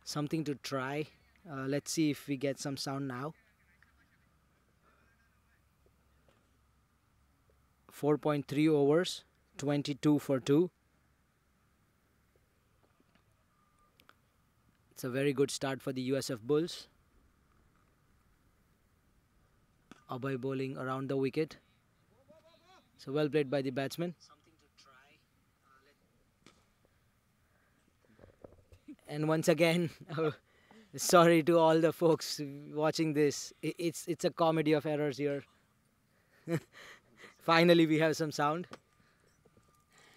Something to try. Let's see if we get some sound now. 4.3 overs, 22 for 2. It's a very good start for the USF Bulls. Abhay bowling around the wicket. So well played by the batsman. And once again, sorry to all the folks watching this. It's a comedy of errors here. Finally, we have some sound.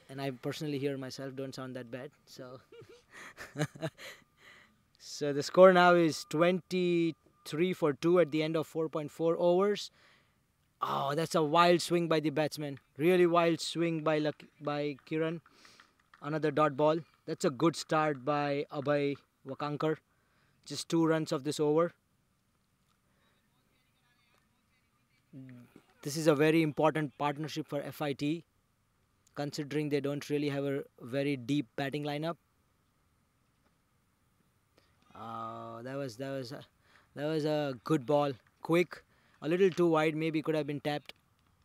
And I personally hear myself don't sound that bad. So, so the score now is 23 for 2 at the end of 4.4 overs. Oh, that's a wild swing by the batsman. Really wild swing by Kiran. Another dot ball. That's a good start by Abhay Wakankar. Just 2 runs of this over. This is a very important partnership for FIT, considering they don't really have a very deep batting lineup. That was a good ball. Quick, a little too wide. Maybe could have been tapped,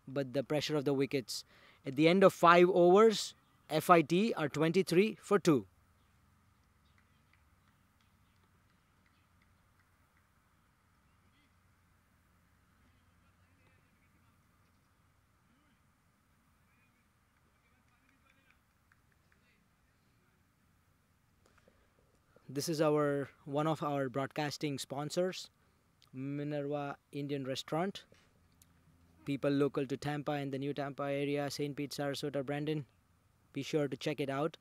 but the pressure of the wickets. At the end of 5 overs, FIT are 23 for 2. This is one of our broadcasting sponsors, Minerva Indian Restaurant. People local to Tampa and the New Tampa area, St. Pete, Sarasota, Brandon. Be sure to check it out.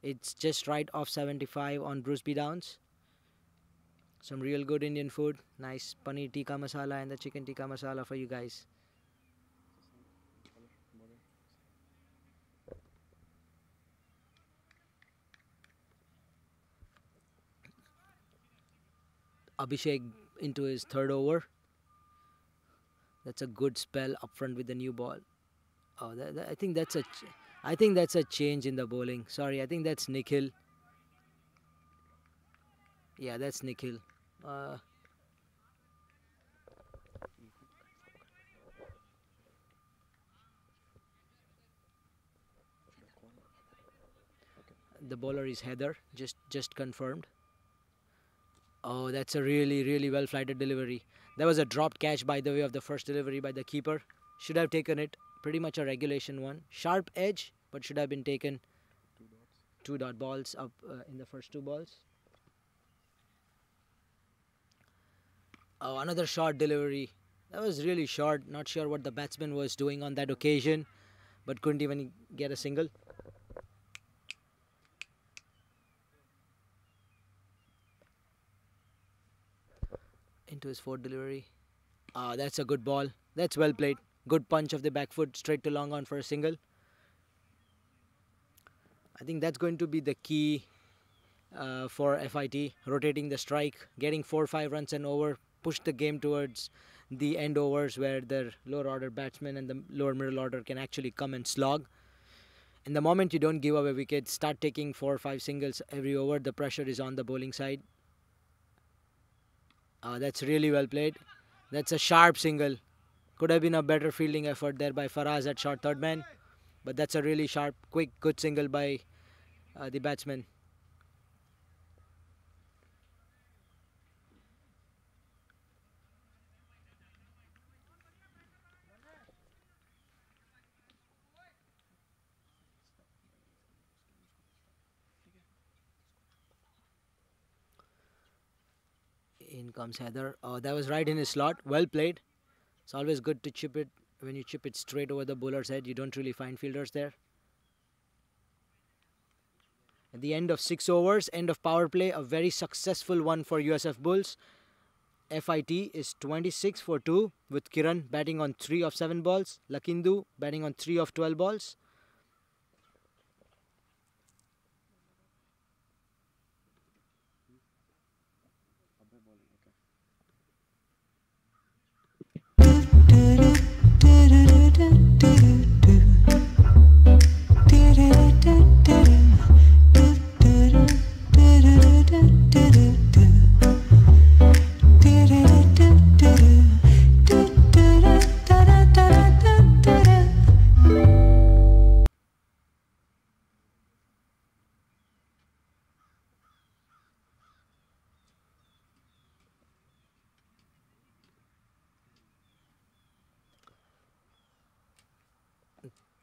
It's just right off 75 on Bruce B. Downs. Some real good Indian food. Nice paneer tikka masala and the chicken tikka masala for you guys. Abhishek into his 3rd over. That's a good spell up front with the new ball. Oh, I think that's a change in the bowling. Sorry, I think that's Nikhil. Yeah, that's Nikhil. The bowler is Heather. Just confirmed. Oh, that's a really well flighted delivery. That was a dropped catch, by the way, of the first delivery by the keeper. Should have taken it. Pretty much a regulation one. Sharp edge, but should have been taken. 2 dot balls up in the first 2 balls. Oh, another short delivery. That was really short. Not sure what the batsman was doing on that occasion, but couldn't even get a single. Into his 4th delivery. That's a good ball. That's well played. Good punch of the back foot straight to long on for a single. I think that's going to be the key for FIT. Rotating the strike, getting 4 or 5 runs and over, push the game towards the end overs where the lower order batsmen and the lower middle order can actually come and slog. And the moment you don't give away wickets, start taking 4 or 5 singles every over, the pressure is on the bowling side. That's really well played. That's a sharp single. Could have been a better fielding effort there by Faraz at short 3rd man. But that's a really sharp, quick, good single by the batsman. In comes Heather. Oh, that was right in his slot. Well played. It's always good to chip it. When you chip it straight over the bowler's head, you don't really find fielders there. At the end of 6 overs, end of power play, a very successful one for USF Bulls. FIT is 26 for 2 with Kiran batting on 3 of 7 balls. Lakindu batting on 3 of 12 balls.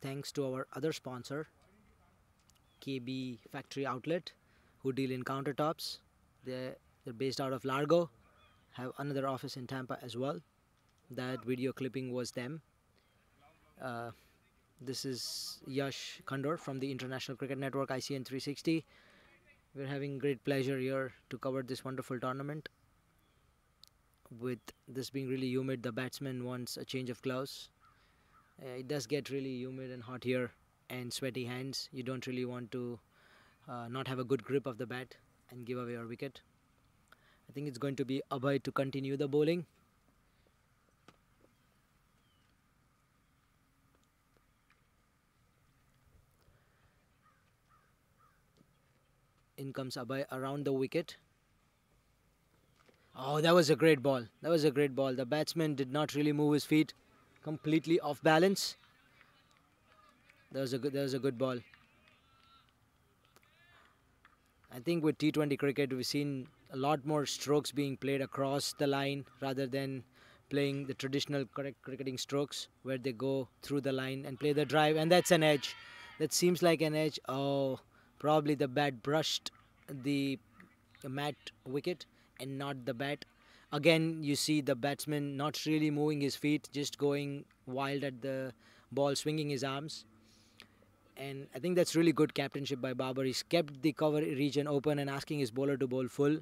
thanks to our other sponsor, KB Factory Outlet, who deal in countertops. They're based out of Largo, have another office in Tampa as well. That video clipping was them. Uh, this is Yash Khandor from the International Cricket Network ICN 360. We're having great pleasure here to cover this wonderful tournament. With this being really humid, the batsman wants a change of gloves. It does get really humid and hot here, and sweaty hands. You don't really want to not have a good grip of the bat and give away your wicket. I think it's going to be Abhay to continue the bowling. In comes Abhay around the wicket. Oh, that was a great ball. That was a great ball. The batsman did not really move his feet, completely off balance. That was a good ball. I think with T20 cricket, we've seen a lot more strokes being played across the line rather than playing the traditional correct cricketing strokes where they go through the line and play the drive, and that's an edge. That seems like an edge. Oh, probably the bat brushed the mat wicket and not the bat. Again, you see the batsman not really moving his feet, just going wild at the ball, swinging his arms. And I think that's really good captainship by Babar. He's kept the cover region open and asking his bowler to bowl full.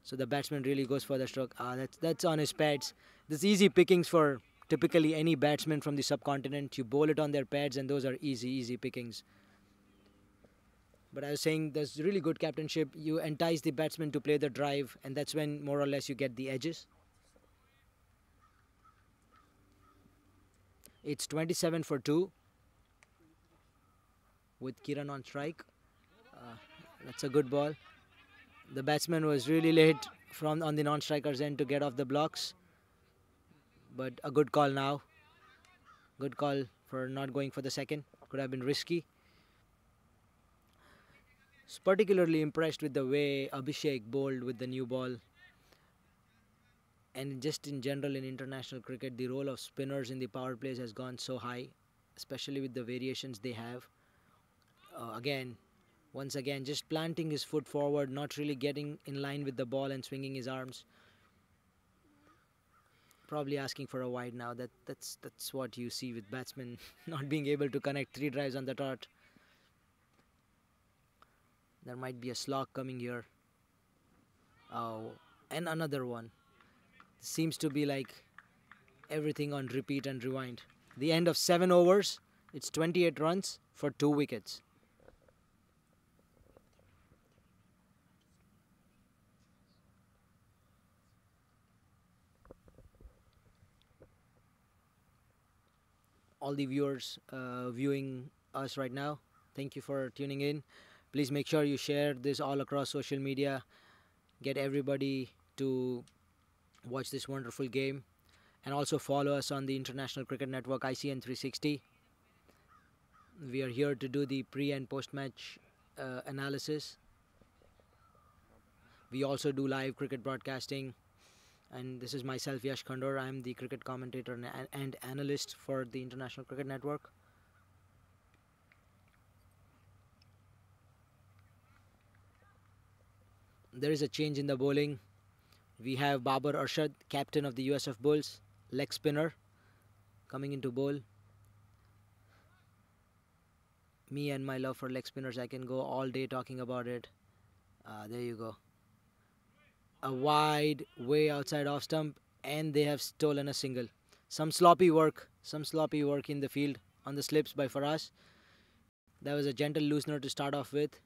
So the batsman really goes for the stroke. That's on his pads. There's easy pickings for typically any batsman from the subcontinent. You bowl it on their pads and those are easy pickings. But I was saying there's really good captainship. You entice the batsman to play the drive, and that's when more or less you get the edges. It's 27 for 2 with Kiran on strike. That's a good ball. The batsman was really late from on the non-striker's end to get off the blocks. But a good call now. Good call for not going for the second. Could have been risky. Was particularly impressed with the way Abhishek bowled with the new ball. And just in general in international cricket, the role of spinners in the power plays has gone so high, especially with the variations they have. Once again, just planting his foot forward, not really getting in line with the ball and swinging his arms. Probably asking for a wide now. That's what you see with batsmen not being able to connect 3 drives on the trot. There might be a slog coming here. Oh, and another one. Seems to be like everything on repeat and rewind. The end of 7 overs. It's 28 runs for 2 wickets. All the viewers viewing us right now, thank you for tuning in. Please make sure you share this all across social media. Get everybody to watch this wonderful game. And also follow us on the International Cricket Network ICN 360. We are here to do the pre and post match analysis. We also do live cricket broadcasting. And this is myself, Yash Khandor. I am the cricket commentator and analyst for the International Cricket Network. There is a change in the bowling. We have Babar Arshad, captain of the USF Bulls, leg spinner, coming into bowl. Me and my love for leg spinners, I can go all day talking about it. There you go. A wide way outside off stump, and they have stolen a single. Some sloppy work in the field on the slips by Faraz. That was a gentle loosener to start off with.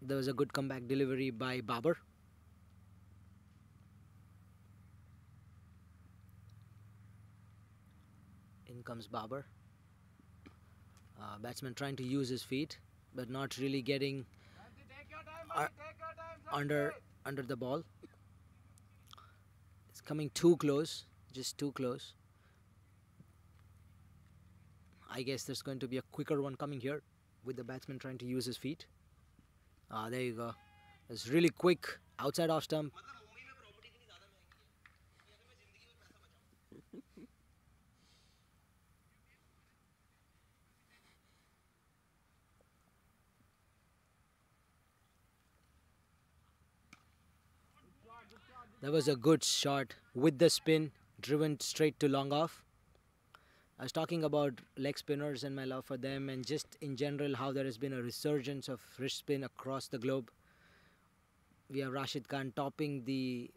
There was a good comeback delivery by Babar. In comes Babar. Batsman trying to use his feet, but not really getting under the ball. It's coming too close, just too close. I guess there's going to be a quicker one coming here. with the batsman trying to use his feet. There you go. It's really quick outside off stump. That was a good shot with the spin, driven straight to long off. I was talking about leg spinners and my love for them, and just in general how there has been a resurgence of wrist spin across the globe. We have Rashid Khan topping the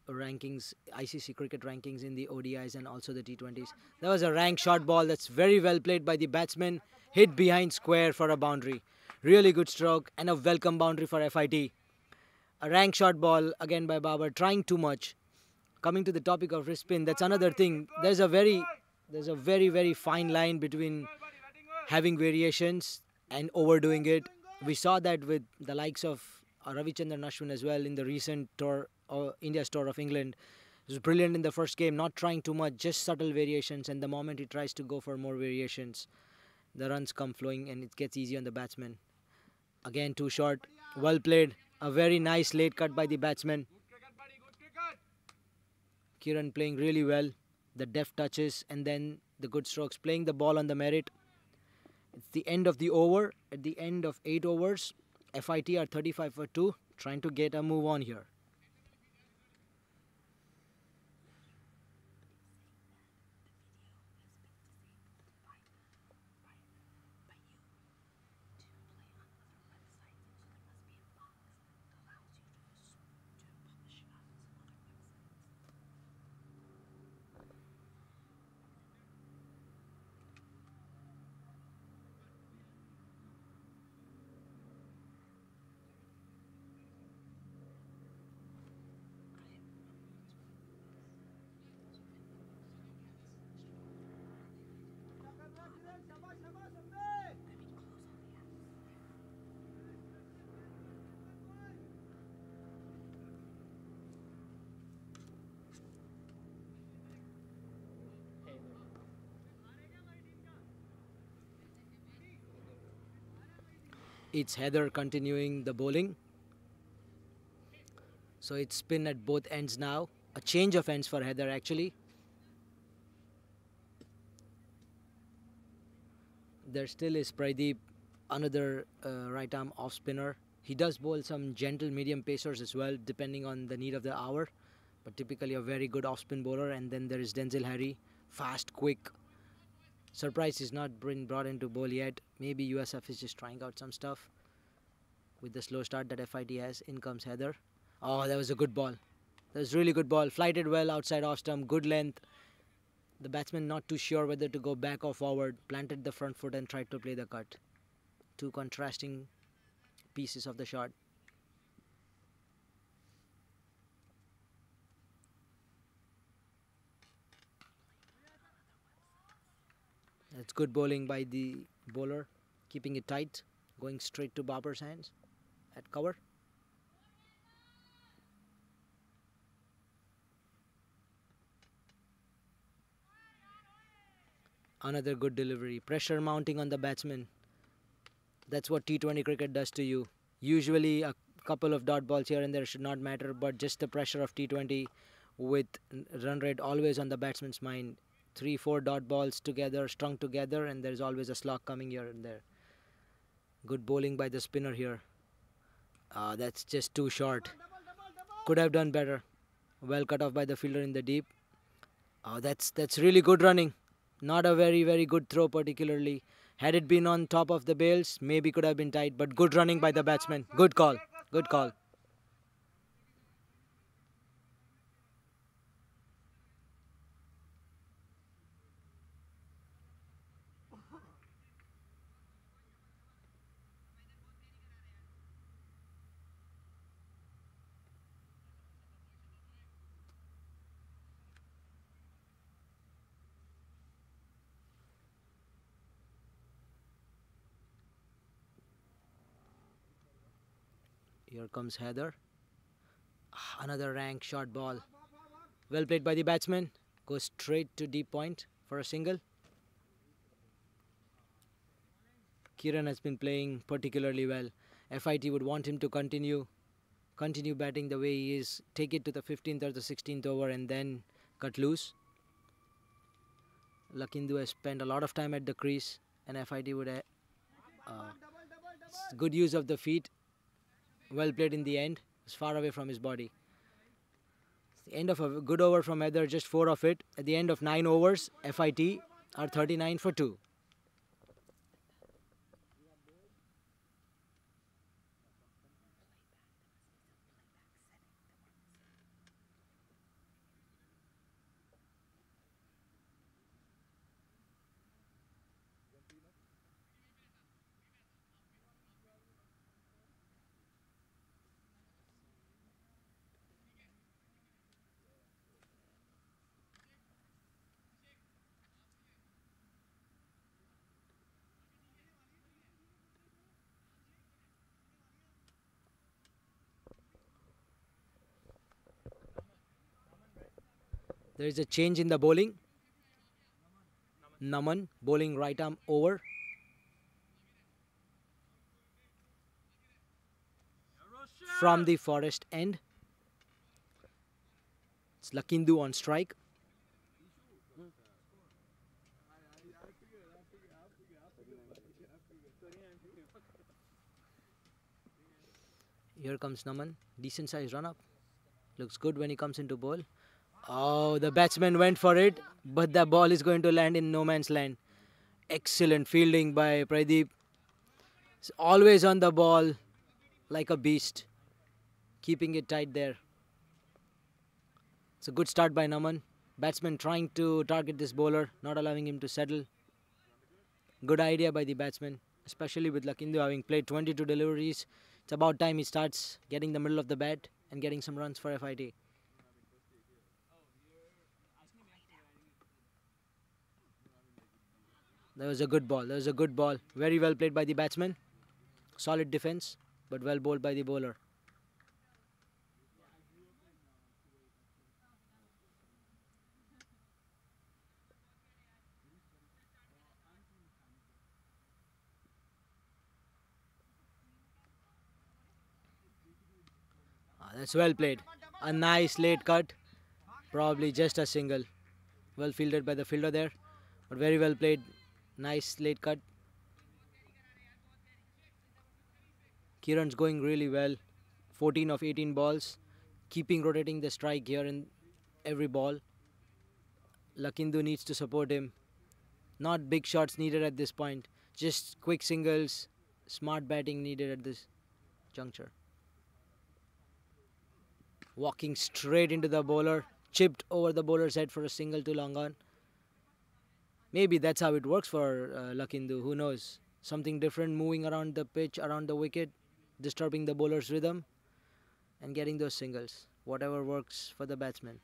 rankings, ICC cricket rankings in the ODIs and also the T20s. That was a rank shot ball that's very well played by the batsman, hit behind square for a boundary. Really good stroke and a welcome boundary for FIT. A rank shot ball again by Babar, trying too much. Coming to the topic of wrist spin, that's another thing. There's a very fine line between having variations and overdoing it. We saw that with the likes of Ravichandran Ashwin as well in the recent tour, India's tour of England. He was brilliant in the first game, not trying too much, just subtle variations, and the moment he tries to go for more variations, the runs come flowing and it gets easy on the batsman. Again, too short. Well played. A very nice late cut by the batsman. Kiran playing really well. The deft touches and then the good strokes. Playing the ball on the merit. It's the end of the over. At the end of 8 overs, FIT are 35 for 2. Trying to get a move on here. It's Heather continuing the bowling. So it's spin at both ends now. A change of ends for Heather actually. There still is Pradeep, another right arm off spinner. He does bowl some gentle medium pacers as well, depending on the need of the hour. But typically a very good off spin bowler. And then there is Denzel Harry, fast, quick. Surprise he's not been brought into bowl yet. Maybe USF is just trying out some stuff. With the slow start that FIT has, in comes Heather. Oh, that was a good ball. That was really good ball. Flighted well outside off stump, good length. The batsman not too sure whether to go back or forward. Planted the front foot and tried to play the cut. Two contrasting pieces of the shot. That's good bowling by the bowler. Keeping it tight. Going straight to Babar's hands at cover. Another good delivery. Pressure mounting on the batsman. That's what T20 cricket does to you. Usually a couple of dot balls here and there should not matter, but just the pressure of T20 with run rate always on the batsman's mind. 3-4 dot balls together, strung together, and there's always a slog coming here and there. Good bowling by the spinner here. That's just too short. Could have done better. Well cut off by the fielder in the deep. That's really good running. Not a very good throw particularly. Had it been on top of the bails, maybe could have been tight, but good running by the batsman. Good call. Good call. Here comes Heather. Another rank short ball. Well played by the batsman. Goes straight to deep point for a single. Kiran has been playing particularly well. FIT would want him to continue batting the way he is, take it to the 15th or the 16th over and then cut loose. Lakindu has spent a lot of time at the crease and FIT would good use of the feet. Well played in the end. It's far away from his body. It's the end of a good over from Heather, just 4 of it. At the end of 9 overs, FIT are 39 for 2. There is a change in the bowling. Naman bowling right arm over. From the forest end. It's Lakindu on strike. Here comes Naman. Decent size run up. Looks good when he comes into bowl. Oh, the batsman went for it, but the ball is going to land in no man's land. Excellent fielding by Pradeep. He's always on the ball like a beast. Keeping it tight there. It's a good start by Naman. Batsman trying to target this bowler, not allowing him to settle. Good idea by the batsman, especially with Lakindu having played 22 deliveries. It's about time he starts getting the middle of the bat and getting some runs for FIT. That was a good ball. That was a good ball. Very well played by the batsman. Solid defense, but well bowled by the bowler. That's well played. A nice late cut. Probably just a single. Well fielded by the fielder there, but very well played. Nice late cut. Kiran's going really well. 14 of 18 balls. Keeping rotating the strike here in every ball. Lakindu needs to support him. Not big shots needed at this point. Just quick singles. Smart batting needed at this juncture. Walking straight into the bowler. Chipped over the bowler's head for a single too long on. Maybe that's how it works for Lakindu. Who knows? Something different, moving around the pitch, around the wicket, disturbing the bowler's rhythm and getting those singles. Whatever works for the batsman.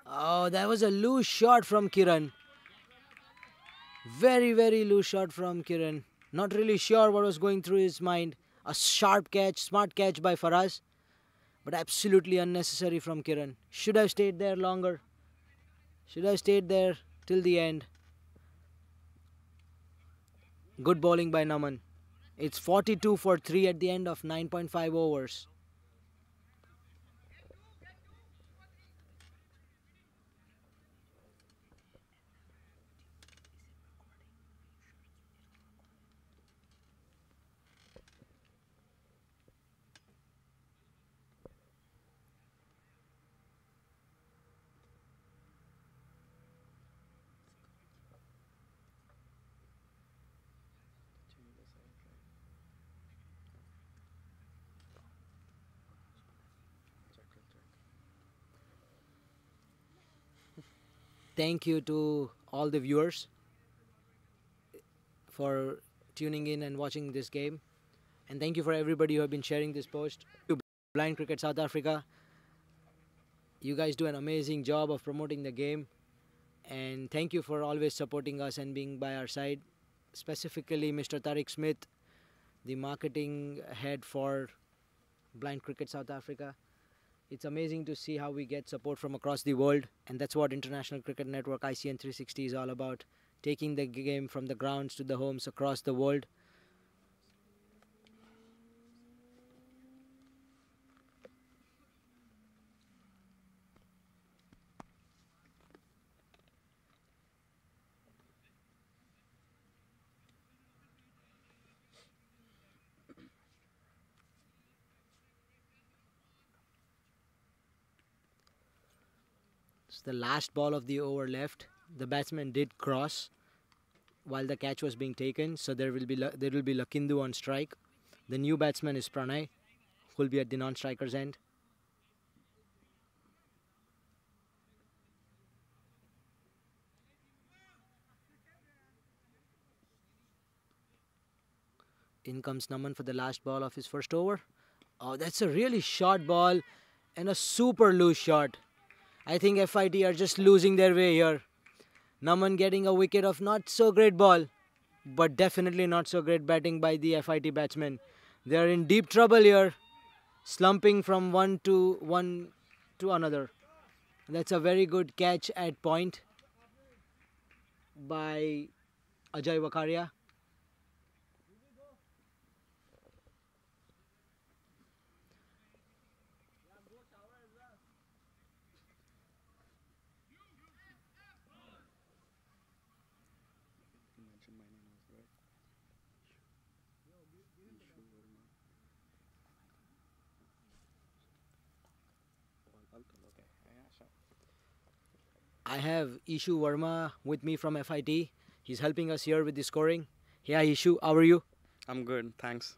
Oh, that was a loose shot from Kiran. Very, very loose shot from Kiran. Not really sure what was going through his mind. A sharp catch, smart catch by Faraz. But absolutely unnecessary from Kiran. Should have stayed there longer. Should have stayed there till the end. Good bowling by Naman. It's 42 for 3 at the end of 9.5 overs. Thank you to all the viewers for tuning in and watching this game. And thank you for everybody who have been sharing this post. To Blind Cricket South Africa, you guys do an amazing job of promoting the game. And thank you for always supporting us and being by our side. Specifically Mr. Tariq Smith, the marketing head for Blind Cricket South Africa. It's amazing to see how we get support from across the world, and that's what International Cricket Network ICN 360 is all about, taking the game from the grounds to the homes across the world. It's the last ball of the over left. The batsman did cross while the catch was being taken, so there will be Lakindu on strike. The new batsman is Pranay, who will be at the non-striker's end. In comes Naman for the last ball of his first over. Oh, that's a really short ball and a super loose shot. I think FIT are just losing their way here. Naman getting a wicket of not so great ball, but definitely not so great batting by the FIT batsmen. They are in deep trouble here, slumping from one to another. That's a very good catch at point by Ajay Wakaria. I have Ishu Verma with me from FIT. He's helping us here with the scoring. Yeah, Ishu, how are you? I'm good, thanks.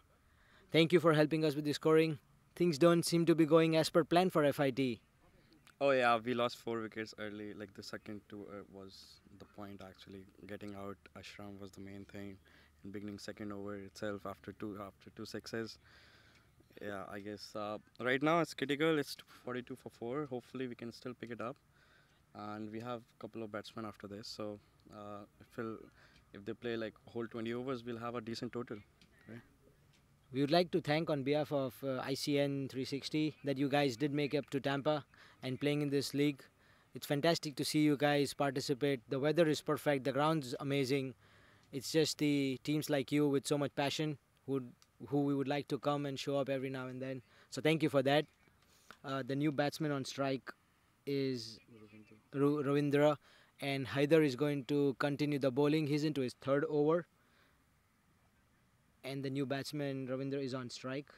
Thank you for helping us with the scoring. Things don't seem to be going as per plan for FIT. Oh yeah, we lost 4 wickets early. Like the second two was the point actually. Getting out Ashram was the main thing. In beginning second over itself after two sixes. Yeah, I guess right now it's critical. It's 42 for 4. Hopefully we can still pick it up. And we have a couple of batsmen after this. So I feel if they play like whole 20 overs, we'll have a decent total. Right? We would like to thank on behalf of ICN 360 that you guys did make up to Tampa and playing in this league. It's fantastic to see you guys participate. The weather is perfect. The ground's amazing. It's just the teams like you with so much passion who we would like to come and show up every now and then. So thank you for that. The new batsman on strike is Ravindra, and Haider is going to continue the bowling. He's into his third over. And the new batsman Ravindra is on strike.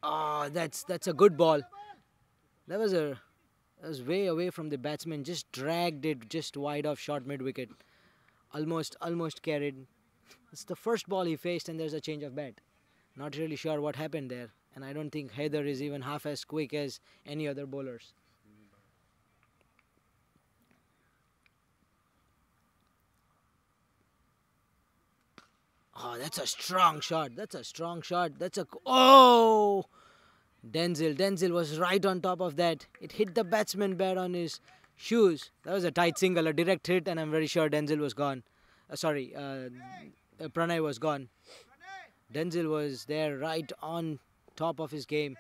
Oh, that's a good ball. That was way away from the batsman. Just dragged it just wide off short mid wicket. Almost carried. It's the first ball he faced, and there's a change of bat. Not really sure what happened there, and I don't think Haider is even half as quick as any other bowlers. Oh, that's a strong shot. That's a strong shot. Oh! Denzel was right on top of that. It hit the batsman bad on his shoes. That was a tight single, a direct hit, and I'm very sure Denzel was gone. Pranay was gone. Denzel was there right on top of his game.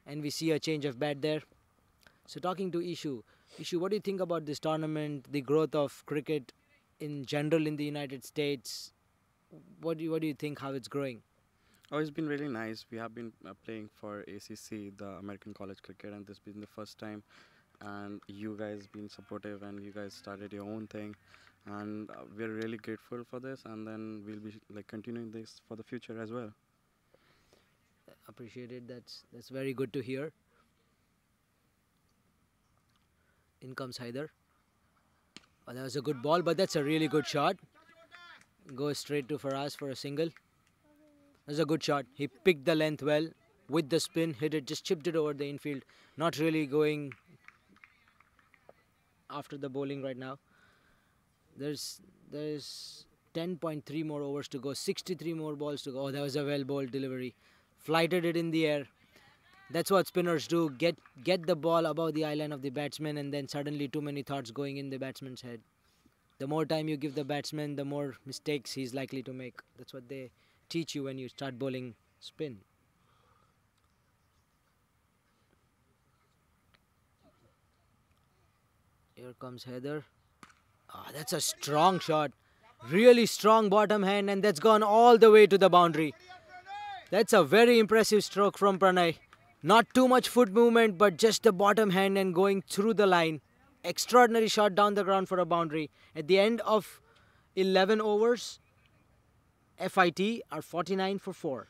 And we see a change of bat there. So talking to Ishu, what do you think about this tournament, the growth of cricket in general in the United States? What do you think how it's growing? Oh, it's been really nice. We have been playing for ACC, the American College Cricket, and this has been the first time. And you guys been supportive, and you guys started your own thing, and we're really grateful for this. And then we'll be like continuing this for the future as well. Appreciate it. That's very good to hear. In comes Haider. Oh, that was a good ball, but that's a really good shot. Goes straight to Faraz for a single. That's a good shot. He picked the length well with the spin, hit it, just chipped it over the infield. Not really going after the bowling right now. There's 10.3 more overs to go, 63 more balls to go. Oh, that was a well bowled delivery. Flighted it in the air. That's what spinners do. Get the ball above the eye line of the batsman, and then suddenly too many thoughts going in the batsman's head. The more time you give the batsman, the more mistakes he's likely to make. That's what they teach you when you start bowling spin. Here comes Heather. Ah, that's a strong shot. Really strong bottom hand, and that's gone all the way to the boundary. That's a very impressive stroke from Pranay. Not too much foot movement, but just the bottom hand and going through the line. Extraordinary shot down the ground for a boundary. At the end of 11 overs, FIT are 49 for 4.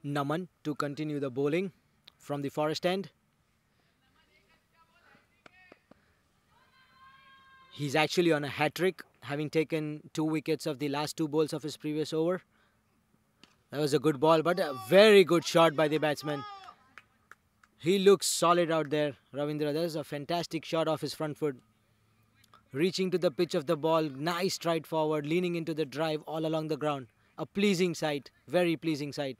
Naman to continue the bowling from the forest end. He's actually on a hat-trick, having taken 2 wickets of the last 2 balls of his previous over. That was a good ball, but a very good shot by the batsman. He looks solid out there, Ravindra. That was a fantastic shot off his front foot. Reaching to the pitch of the ball, nice stride forward, leaning into the drive all along the ground. A pleasing sight, very pleasing sight.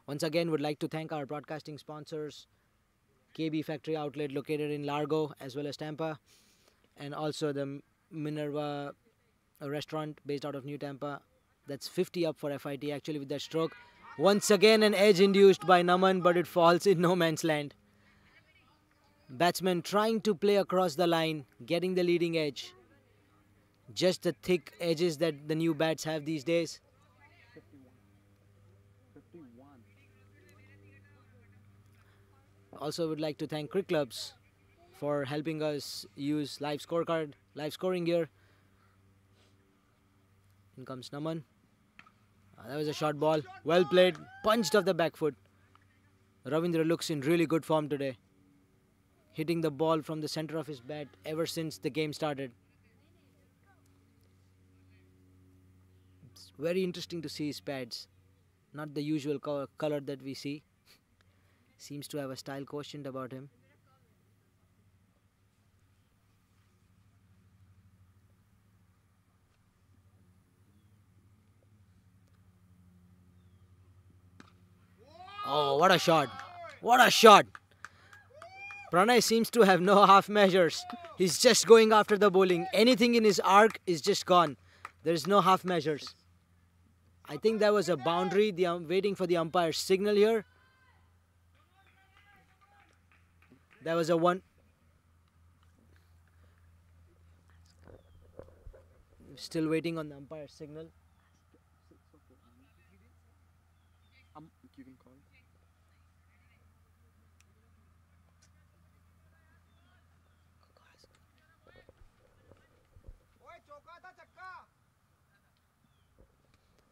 Once again, would like to thank our broadcasting sponsors, KB Factory Outlet located in Largo as well as Tampa, and also the Minerva restaurant based out of New Tampa. That's 50 up for FIT actually with that stroke. Once again an edge induced by Naman, but it falls in no man's land. Batsman trying to play across the line, getting the leading edge. Just the thick edges that the new bats have these days. Also would like to thank Cricket Clubs for helping us use live scorecard, live scoring gear. In comes Naman. That was a short ball. Well played. Punched off the back foot. Ravindra looks in really good form today. Hitting the ball from the center of his bat ever since the game started. It's very interesting to see his pads. Not the usual color that we see. Seems to have a style quotient about him. Oh, what a shot. What a shot. Pranay seems to have no half measures. He's just going after the bowling. Anything in his arc is just gone. There is no half measures. I think that was a boundary. Waiting for the umpire's signal here. That was a one. Still waiting on the umpire's signal. You can call.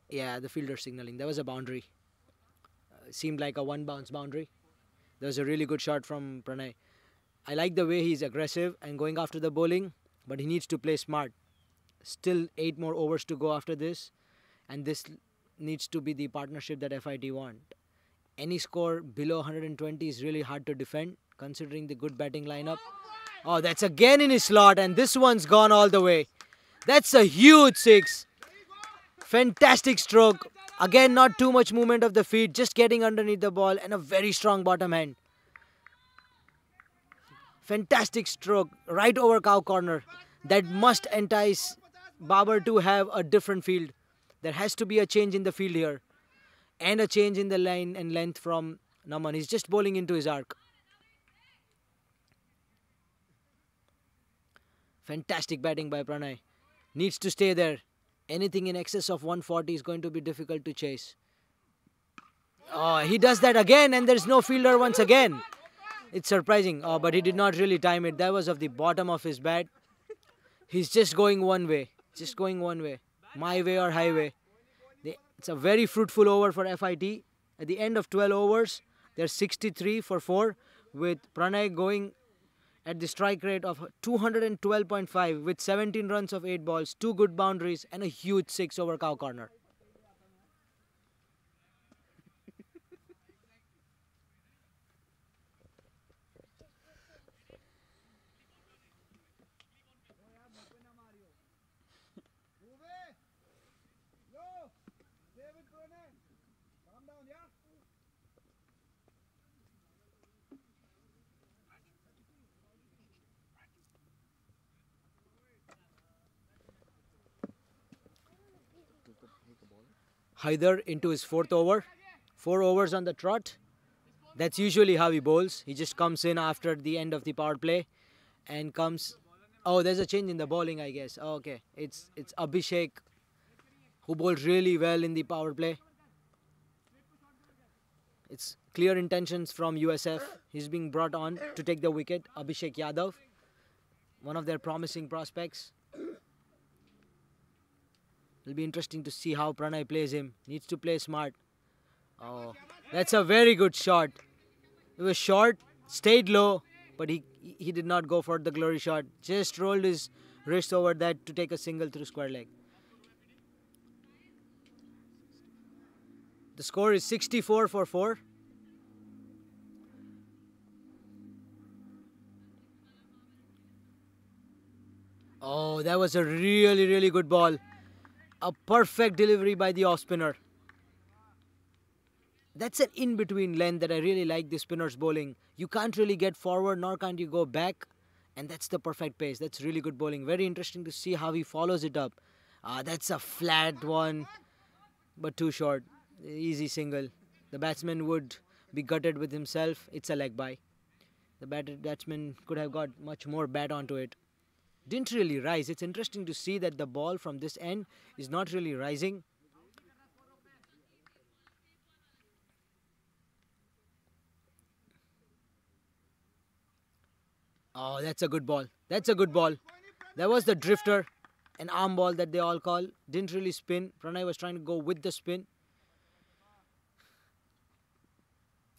Yeah, the fielder signaling. That was a boundary. Seemed like a one bounce boundary. That was a really good shot from Pranay. I like the way he's aggressive and going after the bowling, but he needs to play smart. Still 8 more overs to go after this, and this needs to be the partnership that FIT want. Any score below 120 is really hard to defend, considering the good batting lineup. Oh, that's again in his slot, and this one's gone all the way. That's a huge 6. Fantastic stroke. Again, not too much movement of the feet, just getting underneath the ball and a very strong bottom hand. Fantastic stroke right over cow corner. That must entice Babar to have a different field. There has to be a change in the field here. And a change in the line and length from Naman. He's just bowling into his arc. Fantastic batting by Pranay. Needs to stay there. Anything in excess of 140 is going to be difficult to chase. Oh, he does that again and there's no fielder once again. It's surprising. Oh, but he did not really time it. That was of the bottom of his bat. He's just going one way. Just going one way. My way or highway. It's a very fruitful over for FIT. At the end of 12 overs, they're 63 for 4, with Pranay going at the strike rate of 212.5 with 17 runs of 8 balls, 2 good boundaries, and a huge 6 over cow corner. Haider into his 4th over. 4 overs on the trot. That's usually how he bowls. He just comes in after the end of the power play and comes. Oh, there's a change in the bowling, I guess. Oh, okay, it's Abhishek who bowled really well in the power play. It's clear intentions from USF. He's being brought on to take the wicket. Abhishek Yadav, one of their promising prospects. It'll be interesting to see how Pranay plays him. Needs to play smart. Oh, that's a very good shot. It was short, stayed low, but he did not go for the glory shot. Just rolled his wrist over that to take a single through square leg. The score is 64 for 4. Oh, that was a really, really good ball. A perfect delivery by the off spinner. That's an in-between length that I really like the spinner's bowling. You can't really get forward, nor can't you go back. And that's the perfect pace. That's really good bowling. Very interesting to see how he follows it up. That's a flat one, but too short. Easy single. The batsman would be gutted with himself. It's a leg by. The batsman could have got much more bat onto it. Didn't really rise. It's interesting to see that the ball from this end is not really rising. Oh, that's a good ball. That's a good ball. That was the drifter, an arm ball that they all call. Didn't really spin. Pranay was trying to go with the spin.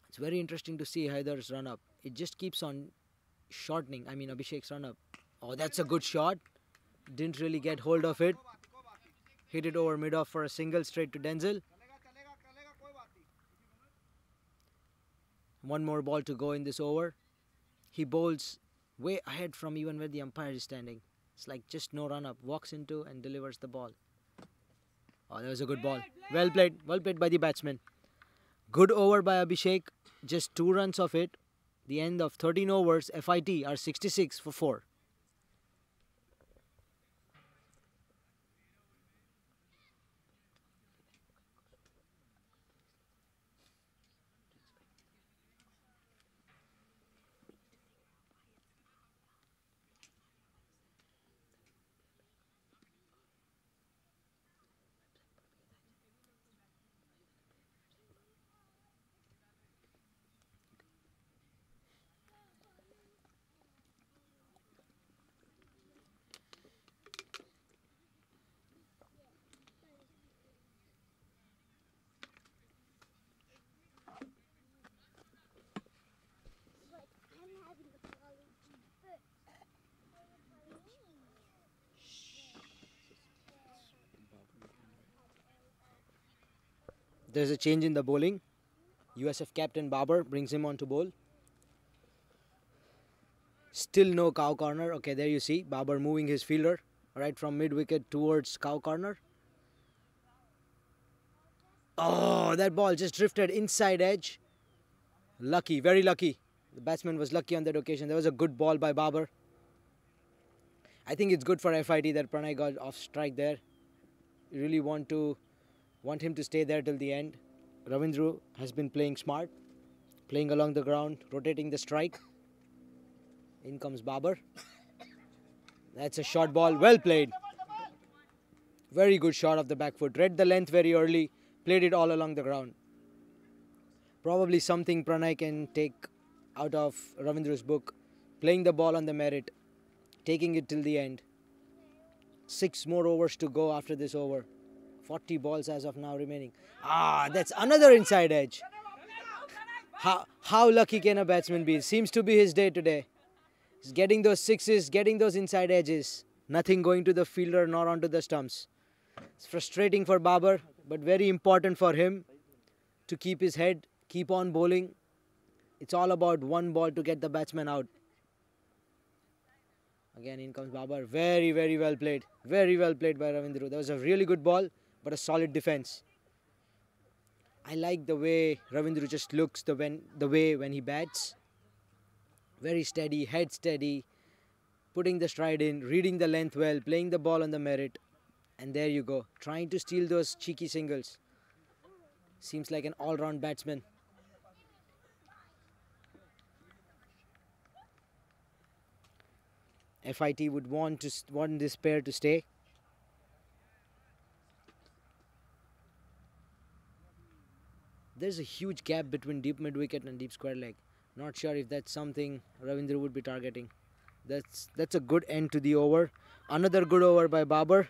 It's very interesting to see Haidar's run up. It just keeps on shortening. I mean, Abhishek's run up. Oh, that's a good shot. Didn't really get hold of it. Hit it over mid-off for a single straight to Denzel. One more ball to go in this over. He bowls way ahead from even where the umpire is standing. It's like just no run up. Walks into and delivers the ball. Oh, that was a good ball. Well played. Well played by the batsman. Good over by Abhishek. Just 2 runs of it. The end of 13 overs. FIT are 66 for 4. There's a change in the bowling. USF captain Babar brings him on to bowl. Still no cow corner. Okay, there you see Babar moving his fielder right from mid-wicket towards cow corner. Oh, that ball just drifted inside edge. Lucky, very lucky. The batsman was lucky on that occasion. There was a good ball by Babar. I think it's good for FIT that Pranay got off strike there. You really want him to stay there till the end. Ravindra has been playing smart, playing along the ground, rotating the strike. In comes Babar. That's a short ball. Well played. Very good shot of the back foot. Read the length very early. Played it all along the ground. Probably something Pranay can take out of Ravindra's book. Playing the ball on the merit. Taking it till the end. 6 more overs to go after this over. 40 balls as of now remaining. That's another inside edge. How lucky can a batsman be? Seems to be his day today. He's getting those sixes, getting those inside edges. Nothing going to the fielder nor onto the stumps. It's frustrating for Babar, but very important for him to keep his head, keep on bowling. It's all about one ball to get the batsman out. Again, in comes Babar. Very, very well played. Very well played by Ravindra. That was a really good ball, but a solid defense. I like the way Ravindra just looks the way when he bats. Very steady, head steady, putting the stride in, reading the length well, playing the ball on the merit. And there you go, trying to steal those cheeky singles. Seems like an all-round batsman. FIT would want this pair to stay. There's a huge gap between deep mid-wicket and deep square leg. Not sure if that's something Ravindra would be targeting. That's a good end to the over. Another good over by Babar.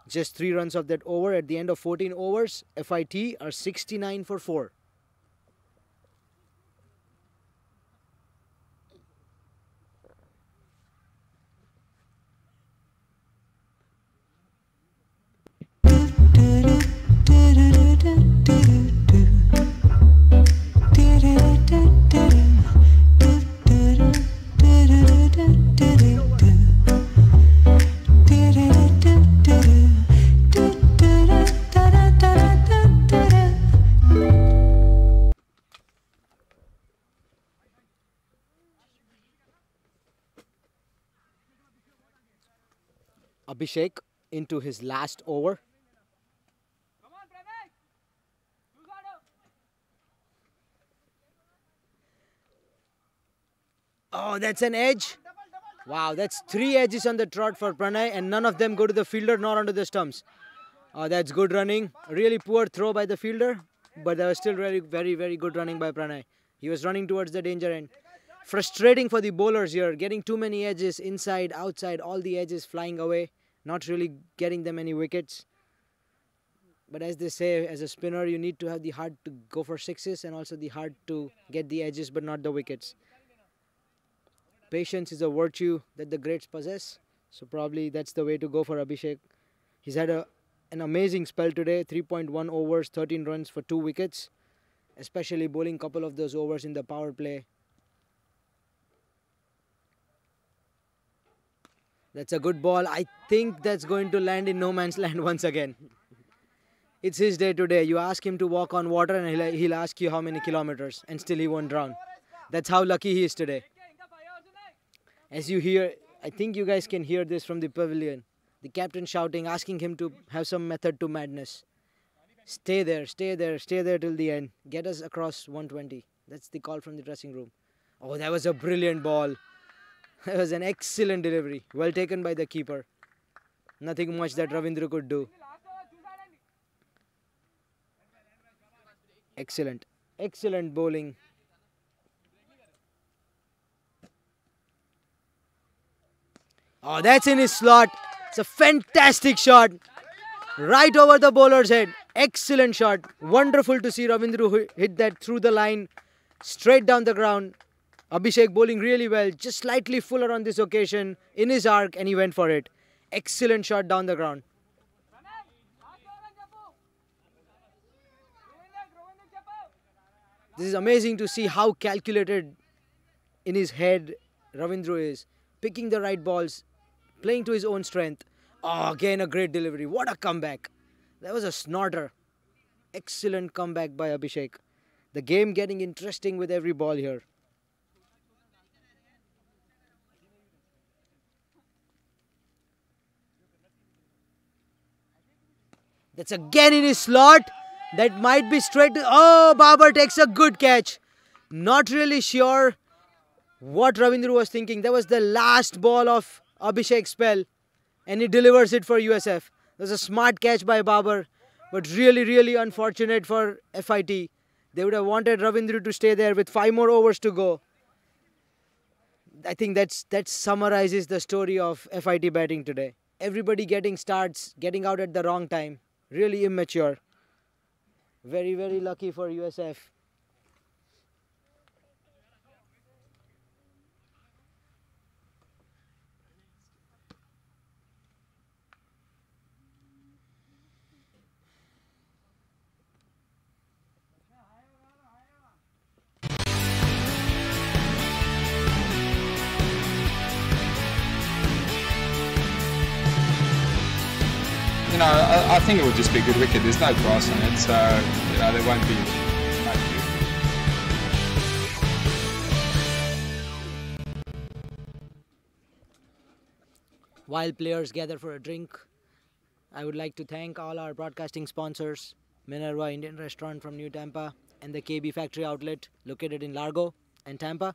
Just 3 runs of that over. At the end of 14 overs, FIT are 69 for 4. Abhishek into his last over. Oh, that's an edge. Wow, that's 3 edges on the trot for Pranay, and none of them go to the fielder nor onto the stumps. Oh, that's good running. Really poor throw by the fielder, but that was still really very, very good running by Pranay. He was running towards the danger end. Frustrating for the bowlers here, getting too many edges, inside, outside, all the edges flying away, not really getting them any wickets. But as they say, as a spinner, you need to have the heart to go for sixes and also the heart to get the edges but not the wickets. Patience is a virtue that the greats possess, so probably that's the way to go for Abhishek. He's had an amazing spell today, 3.1 overs, 13 runs for 2 wickets, especially bowling a couple of those overs in the power play. That's a good ball. I think that's going to land in no man's land once again. It's his day today. You ask him to walk on water and he'll ask you how many kilometers and still he won't drown. That's how lucky he is today. As you hear, I think you guys can hear this from the pavilion. The captain shouting, asking him to have some method to madness. Stay there, stay there, stay there till the end. Get us across 120. That's the call from the dressing room. Oh, that was a brilliant ball. That was an excellent delivery. Well taken by the keeper. Nothing much that Ravindra could do. Excellent. Excellent bowling. Oh, that's in his slot. It's a fantastic shot. Right over the bowler's head. Excellent shot. Wonderful to see Ravindra hit that through the line. Straight down the ground. Abhishek bowling really well. Just slightly fuller on this occasion. In his arc and he went for it. Excellent shot down the ground. This is amazing to see how calculated in his head Ravindra is. Picking the right balls. Playing to his own strength. Oh, again a great delivery. What a comeback. That was a snorter. Excellent comeback by Abhishek. The game getting interesting with every ball here. That's again in his slot. That might be straight. Oh, Babar takes a good catch. Not really sure what Ravindra was thinking. That was the last ball of Abhishek's spell. And he delivers it for USF. That was a smart catch by Babar. But really, really unfortunate for FIT. They would have wanted Ravindra to stay there with 5 more overs to go. I think that summarizes the story of FIT batting today. Everybody getting starts, getting out at the wrong time. Really immature. Very, very lucky for USF. I think it will just be a good wicket. There's no grass on it, so there won't be much. While players gather for a drink, I would like to thank all our broadcasting sponsors, Minerva Indian Restaurant from New Tampa and the KB Factory Outlet located in Largo and Tampa.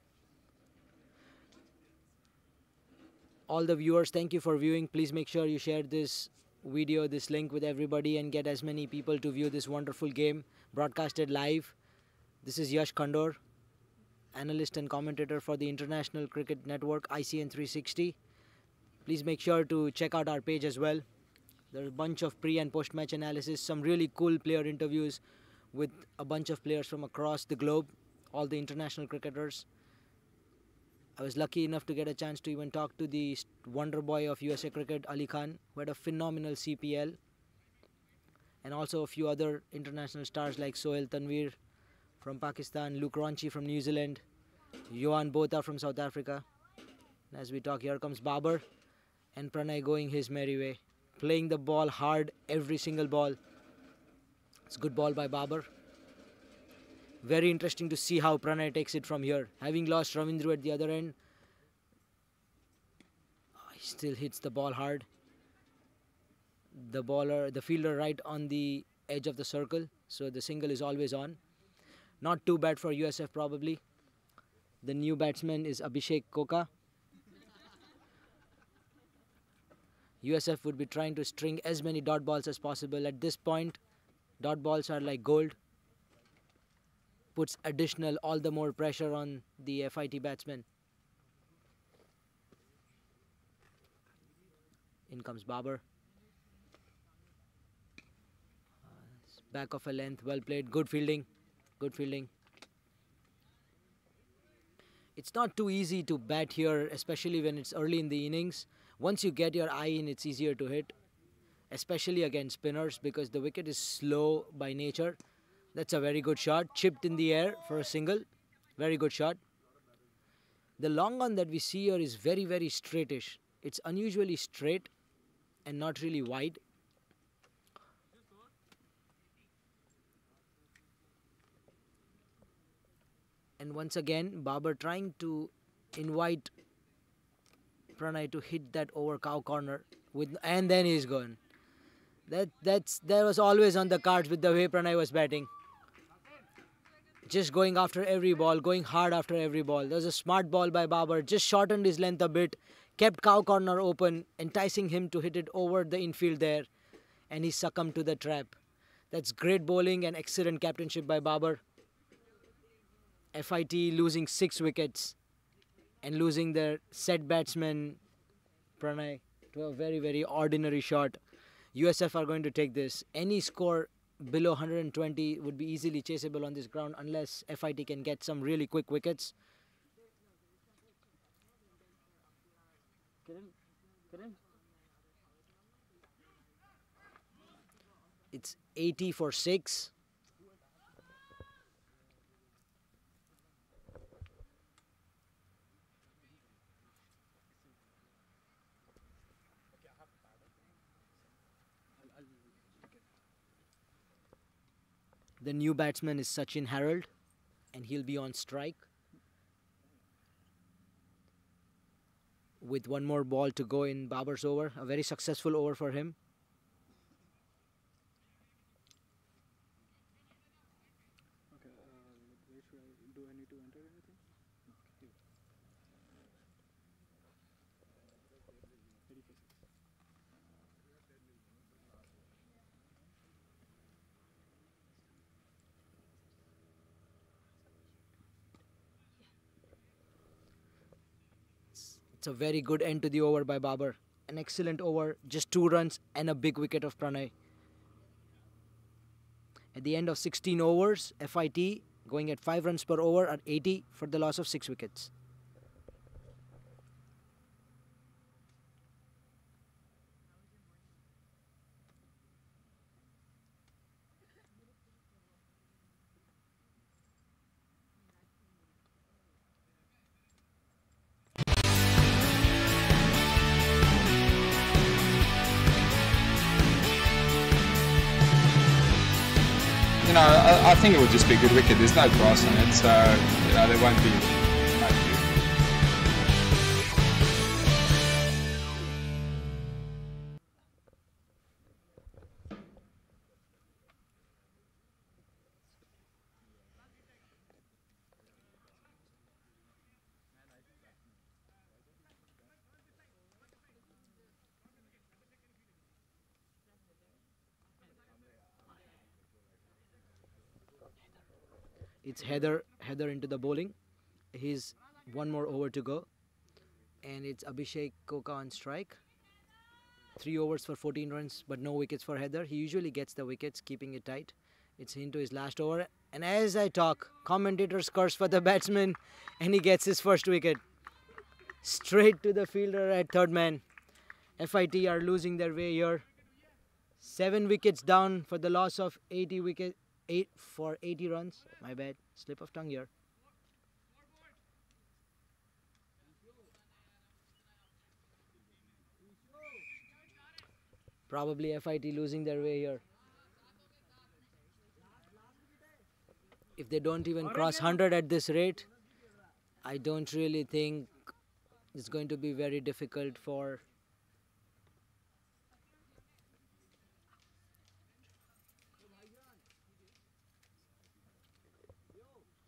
All the viewers, thank you for viewing. Please make sure you share this video, this link with everybody and get as many people to view this wonderful game broadcasted live. This is Yash Khandor, analyst and commentator for the International Cricket Network ICN 360. Please make sure to check out our page as well. There's a bunch of pre and post match analysis, some really cool player interviews with a bunch of players from across the globe, all the international cricketers. I was lucky enough to get a chance to even talk to the wonder boy of USA Cricket, Ali Khan, who had a phenomenal CPL, and also a few other international stars like Sohail Tanvir from Pakistan, Luke Ronchi from New Zealand, Johan Botha from South Africa. And as we talk, here comes Babar and Pranay going his merry way, playing the ball hard every single ball. It's a good ball by Babar. Very interesting to see how Pranay takes it from here. Having lost Ravindra at the other end, he still hits the ball hard. The fielder right on the edge of the circle, so the single is always on. Not too bad for USF probably. The new batsman is Abhishek Koka. USF would be trying to string as many dot balls as possible. At this point, dot balls are like gold. Puts additional, all the more pressure on the FIT batsman. In comes Babar. Back of a length, well played, good fielding, good fielding. It's not too easy to bat here, especially when it's early in the innings. Once you get your eye in, it's easier to hit, especially against spinners because the wicket is slow by nature. That's a very good shot, chipped in the air for a single. Very good shot. The long on that we see here is very, very straightish. It's unusually straight and not really wide. And once again, Babar trying to invite Pranay to hit that over cow corner, and then he's gone. That was always on the cards with the way Pranay was batting. Just going after every ball, going hard after every ball. There was a smart ball by Babar, just shortened his length a bit, kept cow corner open, enticing him to hit it over the infield there, and he succumbed to the trap. That's great bowling and excellent captainship by Babar. FIT losing 6 wickets and losing their set batsman Pranay to a very, very ordinary shot. USF are going to take this. Any score below 120 would be easily chaseable on this ground unless FIT can get some really quick wickets. It's 80 for 6. The new batsman is Sachin Harold, and he'll be on strike. With one more ball to go in Babar's over. A very successful over for him. Okay, where should do I need to enter anything? Okay. It's a very good end to the over by Babar. an excellent over, just 2 runs and a big wicket of Pranay. At the end of 16 overs, FIT going at 5 runs per over at 80 for the loss of 6 wickets. I think it will just be a good wicket. There's no grass on it, so there won't be no view. It's Heather into the bowling. He's 1 more over to go. And it's Abhishek Koka on strike. 3 overs for 14 runs, but no wickets for Heather. He usually gets the wickets, keeping it tight. It's into his last over. And as I talk, commentators curse for the batsman, and he gets his first wicket. Straight to the fielder at third man. FIT are losing their way here. 7 wickets down for the loss of 80 wickets. 8 for 80 runs. My bad. Slip of tongue here. Probably FIT losing their way here. If they don't even cross 100 at this rate, I don't really think it's going to be very difficult for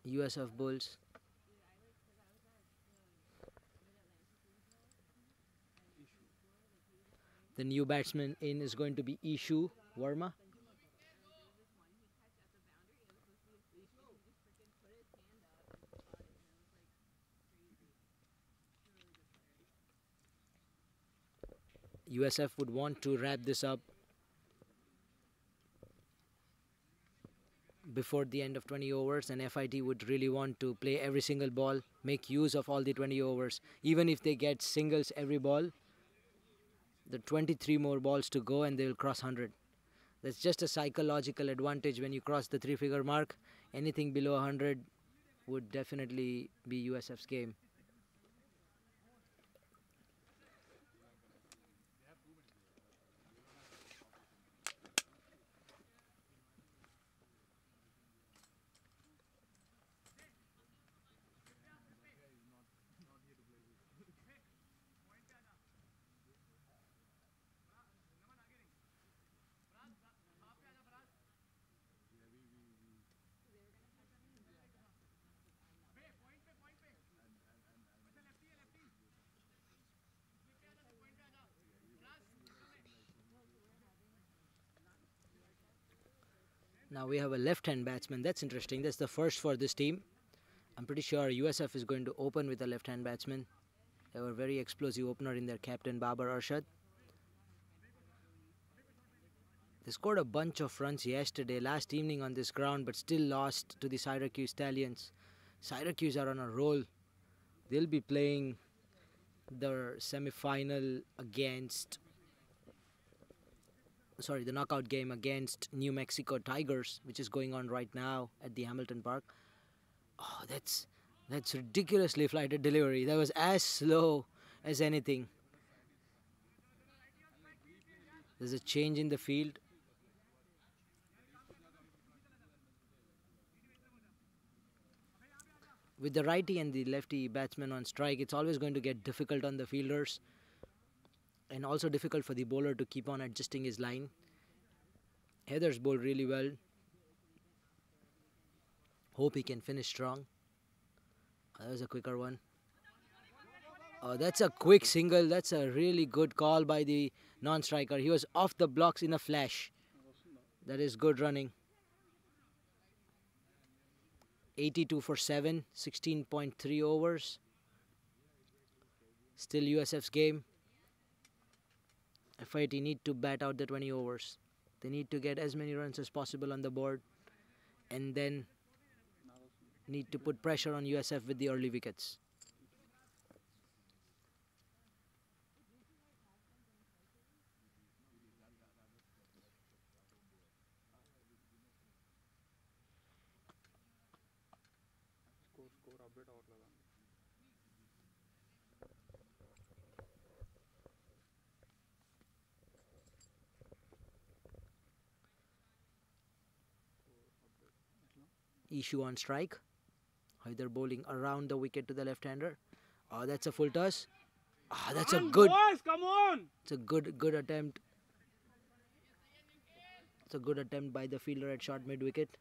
USF Bulls. The new batsman in is going to be Ishu Verma. USF would want to wrap this up before the end of 20 overs, and FIT would really want to play every single ball, make use of all the 20 overs. Even if they get singles every ball, the 23 more balls to go and they will cross 100. That's just a psychological advantage when you cross the 3-figure mark. Anything below 100 would definitely be USF's game. Now we have a left-hand batsman. That's interesting. That's the first for this team. I'm pretty sure USF is going to open with a left-hand batsman. They were a very explosive opener in their captain Babar Arshad. They scored a bunch of runs yesterday, last evening on this ground, but still lost to the Syracuse Stallions. Syracuse are on a roll. They'll be playing the semi-final against... Sorry, the knockout game against New Mexico Tigers, which is going on right now at the Hamilton Park. Oh, that's ridiculously flighted delivery. That was as slow as anything. There's a change in the field. With the righty and the lefty batsman on strike, it's always going to get difficult on the fielders. And also difficult for the bowler to keep on adjusting his line. Heather's bowled really well. Hope he can finish strong. That was a quicker one. Oh, that's a quick single. That's a really good call by the non-striker. He was off the blocks in a flash. That is good running. 82 for 7, 16.3 overs. Still USF's game. FIT need to bat out the 20 overs. They need to get as many runs as possible on the board and then need to put pressure on USF with the early wickets. Score update అవ్వట్లేదా? Ishu on strike. Either bowling around the wicket to the left-hander. Oh, that's a full toss. Ah, that's a good. Boys, come on! It's a good attempt. It's a good attempt by the fielder at short mid-wicket.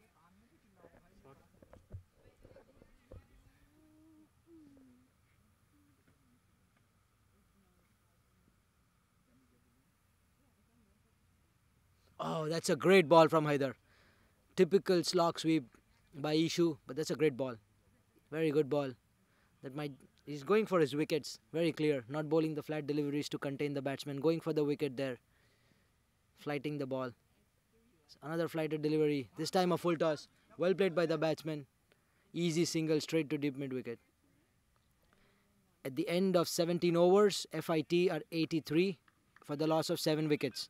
Oh, that's a great ball from Haider. Typical slog sweep by Ishu, but that's a great ball. Very good ball. He's going for his wickets. Very clear. Not bowling the flat deliveries to contain the batsman. Going for the wicket there. Flighting the ball. Another flighted delivery. This time a full toss. Well played by the batsman. Easy single straight to deep mid wicket. At the end of 17 overs, FIT are 83 for the loss of 7 wickets.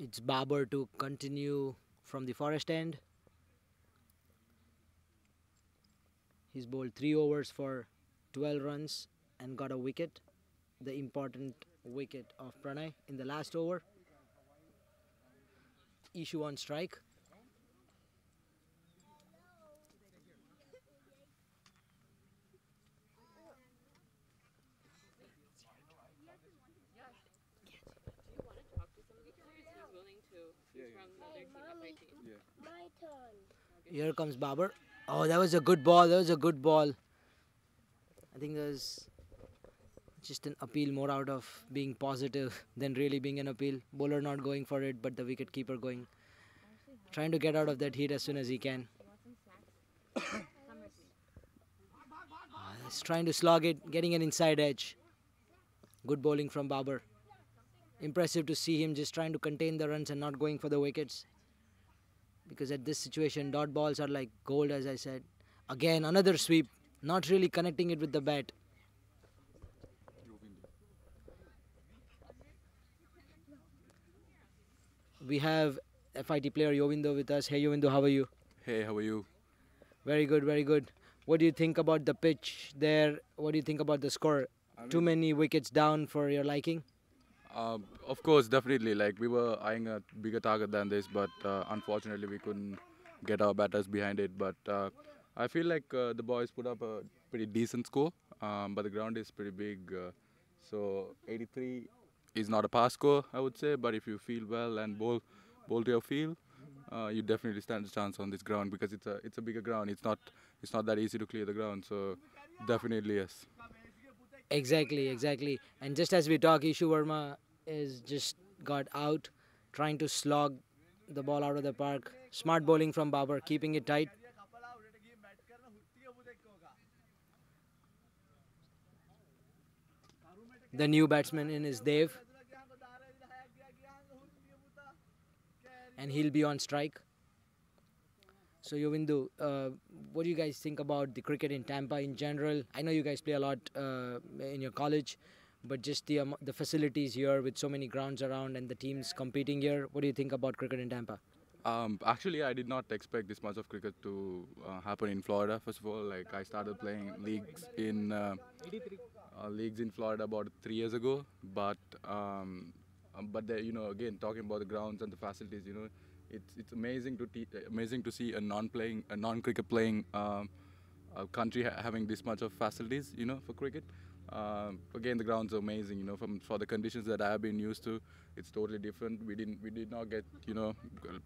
It's Babar to continue from the forest end. He's bowled 3 overs for 12 runs and got a wicket. The important wicket of Pranay in the last over. Ishu on strike. My turn. Here comes Babar. Oh, that was a good ball. That was a good ball. I think there's just an appeal more out of being positive than really being an appeal. Bowler not going for it, but the wicket keeper going. Trying to get out of that heat as soon as he can. He's trying to slog it, getting an inside edge. Good bowling from Babar. Impressive to see him just trying to contain the runs and not going for the wickets. Because at this situation, dot balls are like gold, as I said. Again, another sweep. Not really connecting it with the bat. We have FIT player Yovindo with us. Hey Yovindo, how are you? Hey, how are you? Very good, very good. What do you think about the pitch there? What do you think about the score? Too many wickets down for your liking? Of course, definitely. Like, we were eyeing a bigger target than this, but unfortunately we couldn't get our batters behind it. But I feel like the boys put up a pretty decent score, but the ground is pretty big. So 83 is not a pass score, I would say. But if you feel well and bowl to your field, you definitely stand a chance on this ground because it's a bigger ground. It's not that easy to clear the ground. So definitely yes. Exactly. And just as we talk, Ishu Verma is just got out, trying to slog the ball out of the park. Smart bowling from Babar, keeping it tight. The new batsman in is Dev. And he'll be on strike. So Yovindu, what do you guys think about the cricket in Tampa in general? I know you guys play a lot in your college, but just the facilities here with so many grounds around and the teams competing here, what do you think about cricket in Tampa? Actually, I did not expect this much of cricket to happen in Florida. First of all, like I started playing leagues in Florida about 3 years ago. But there, again talking about the grounds and the facilities, it's amazing to see a non-cricket playing a country having this much of facilities, for cricket. Again, the ground's amazing. For the conditions that I have been used to, it's totally different. We did not get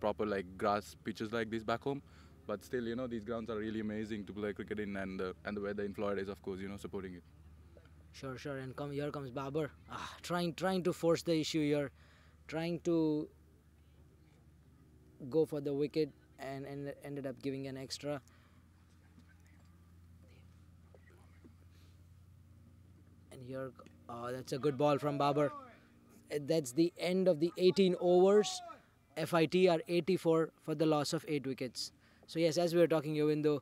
proper like grass pitches like this back home, but still, these grounds are really amazing to play cricket in, and the weather in Florida is, of course, supporting it. Sure, sure. And here comes Babar, trying to force the issue here, trying to go for the wicket, and ended up giving an extra. And here, that's a good ball from Babar. That's the end of the 18 overs. FIT are 84 for the loss of 8 wickets. So yes, as we were talking, Yovindo,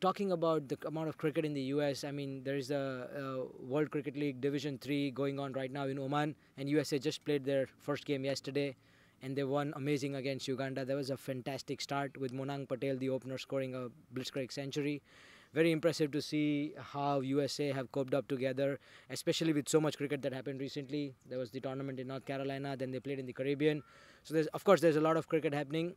talking about the amount of cricket in the US, I mean, there is a World Cricket League Division 3 going on right now in Oman, and USA just played their first game yesterday, and they won amazing against Uganda. That was a fantastic start with Monang Patel, the opener, scoring a blitzkrieg century. Very impressive to see how USA have coped up together, especially with so much cricket that happened recently. There was the tournament in North Carolina, then they played in the Caribbean. So there's a lot of cricket happening.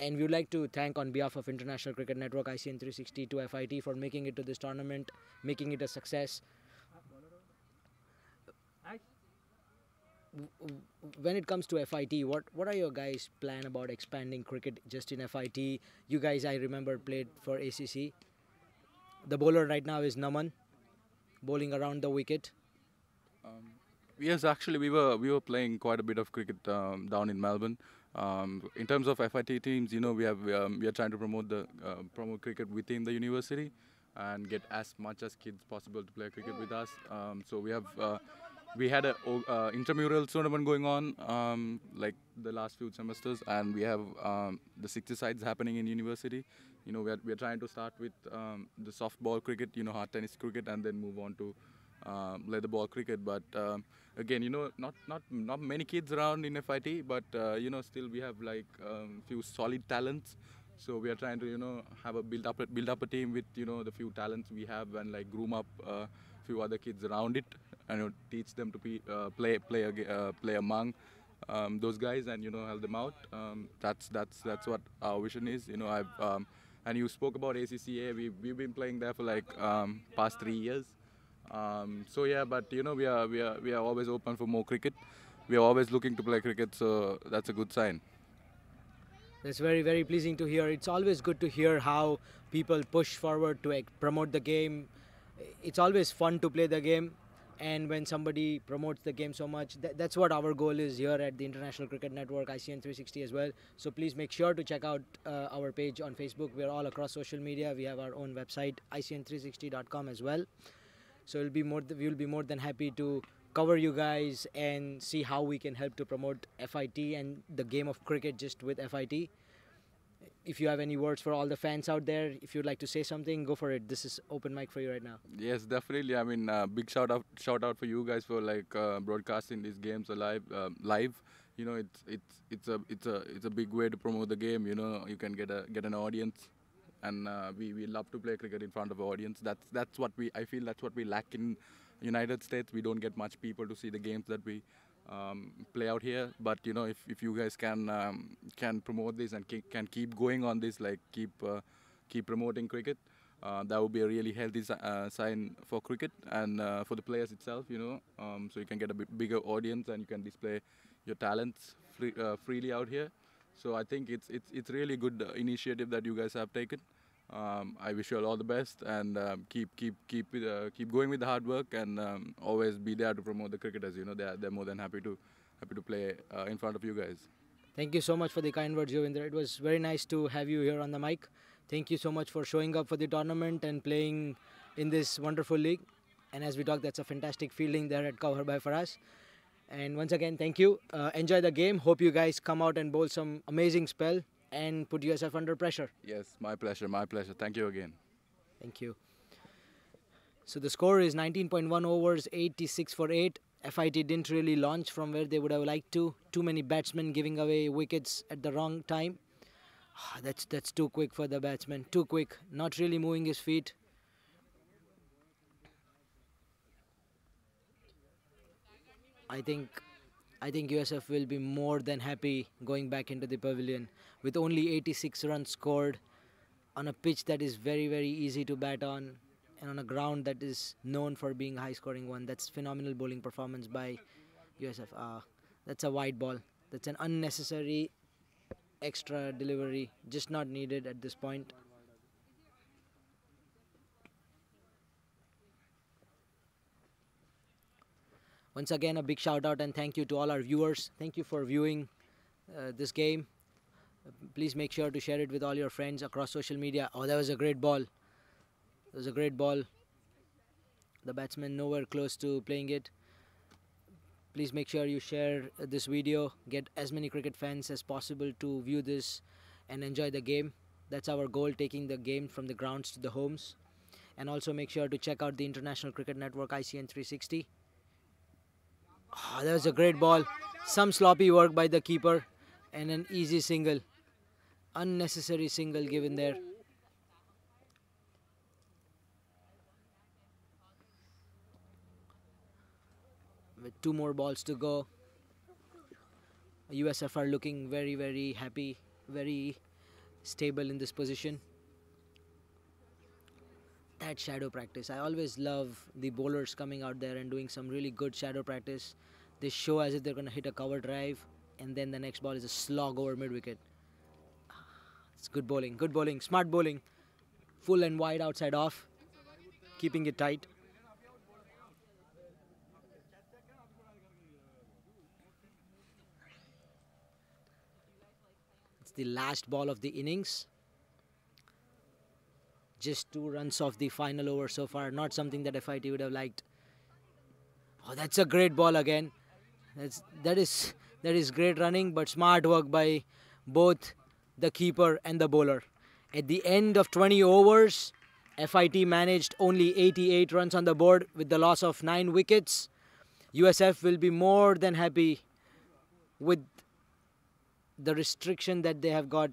And we would like to thank, on behalf of International Cricket Network, ICN 360, to FIT for making it to this tournament, making it a success. When it comes to FIT, what are your guys' plan about expanding cricket just in FIT? You guys, I remember, played for ACC. The bowler right now is Naman, bowling around the wicket. Yes, actually, we were playing quite a bit of cricket down in Melbourne. In terms of FIT teams, we are trying to promote cricket within the university and get as much as kids possible to play cricket with us. So we had a intramural tournament going on like the last few semesters, and we have the 60 sides happening in university. We are trying to start with the softball cricket, hard tennis cricket, and then move on to leather ball cricket. But again, not many kids around in FIT, but still we have like few solid talents. So we are trying to have a build up a team with the few talents we have, and like groom up a few other kids around it, and teach them to play among those guys, and help them out. That's what our vision is. And you spoke about ACCA. We've been playing there for like past 3 years. So yeah, but we are always open for more cricket. We are always looking to play cricket, so that's a good sign. That's very, very pleasing to hear. It's always good to hear how people push forward to promote the game. It's always fun to play the game, and when somebody promotes the game so much, that's what our goal is here at the International Cricket Network, ICN 360 as well. So please make sure to check out our page on Facebook. We're all across social media. We have our own website, icn360.com as well. So we'll be more than happy to cover you guys and see how we can help to promote FIT and the game of cricket just with FIT. If you have any words for all the fans out there, if you'd like to say something, go for it. This is open mic for you right now. Yes, definitely. I mean, big shout out for you guys for like broadcasting these games live. It's a big way to promote the game. You can get an audience, and we love to play cricket in front of an audience. That's what I feel that's what we lack in United States. We don't get much people to see the games that we play out here. But if you guys can promote this and can keep going on this, like keep promoting cricket, that would be a really healthy sign for cricket and for the players itself. So you can get a bigger audience and you can display your talents freely out here. So I think it's really good initiative that you guys have taken. I wish you all the best, and keep going with the hard work, and always be there to promote the cricketers. They're more than happy to play in front of you guys. Thank you so much for the kind words, Jovinder. It was very nice to have you here on the mic. Thank you so much for showing up for the tournament and playing in this wonderful league. And as we talk, that's a fantastic fielding there at Cover by Faraz. And once again, thank you. Enjoy the game. Hope you guys come out and bowl some amazing spell and put yourself under pressure. Yes, my pleasure, my pleasure. Thank you again. Thank you. So the score is 19.1 overs, 86 for 8. FIT didn't really launch from where they would have liked to. Too many batsmen giving away wickets at the wrong time. That's too quick for the batsman. Too quick. Not really moving his feet. I think USF will be more than happy going back into the pavilion with only 86 runs scored. on a pitch that is very, very easy to bat on, and on a ground that is known for being a high-scoring one. That's phenomenal bowling performance by USF. That's a wide ball. That's an unnecessary extra delivery, just not needed at this point. Once again, a big shout out and thank you to all our viewers. Thank you for viewing this game. Please make sure to share it with all your friends across social media. Oh, that was a great ball. That was a great ball. The batsman nowhere close to playing it. Please make sure you share this video. Get as many cricket fans as possible to view this and enjoy the game. That's our goal, taking the game from the grounds to the homes. And also make sure to check out the International Cricket Network ICN 360. Oh, that was a great ball. Some sloppy work by the keeper and an easy single. Unnecessary single given there. With 2 more balls to go, USF are looking very, very happy, very stable in this position. That shadow practice, I always love the bowlers coming out there and doing some really good shadow practice. They show as if they're going to hit a cover drive, and then the next ball is a slog over mid-wicket. It's good bowling, smart bowling. Full and wide outside off, keeping it tight. It's the last ball of the innings. Just 2 runs off the final over so far. Not something that FIT would have liked. Oh, that's a great ball again. That is great running, but smart work by both the keeper and the bowler. At the end of 20 overs, FIT managed only 88 runs on the board with the loss of 9 wickets. USF will be more than happy with the restriction that they have got.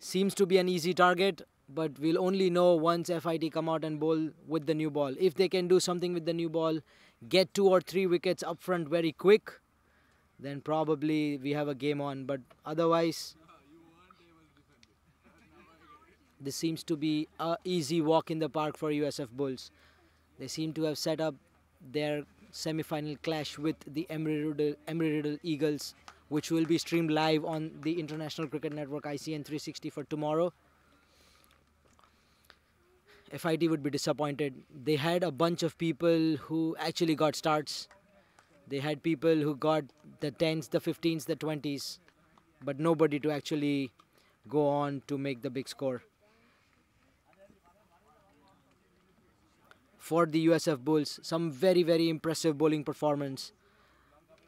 Seems to be an easy target, but we'll only know once FIT come out and bowl with the new ball. If they can do something with the new ball, get 2 or 3 wickets up front very quick, then probably we have a game on. But otherwise, this seems to be an easy walk in the park for USF Bulls. They seem to have set up their semi-final clash with the Embry-Riddle Eagles, which will be streamed live on the International Cricket Network ICN 360 for tomorrow. FIT would be disappointed. They had a bunch of people who actually got starts. They had people who got the 10s, the 15s, the 20s, but nobody to actually go on to make the big score. For the USF Bulls, some very, very impressive bowling performance.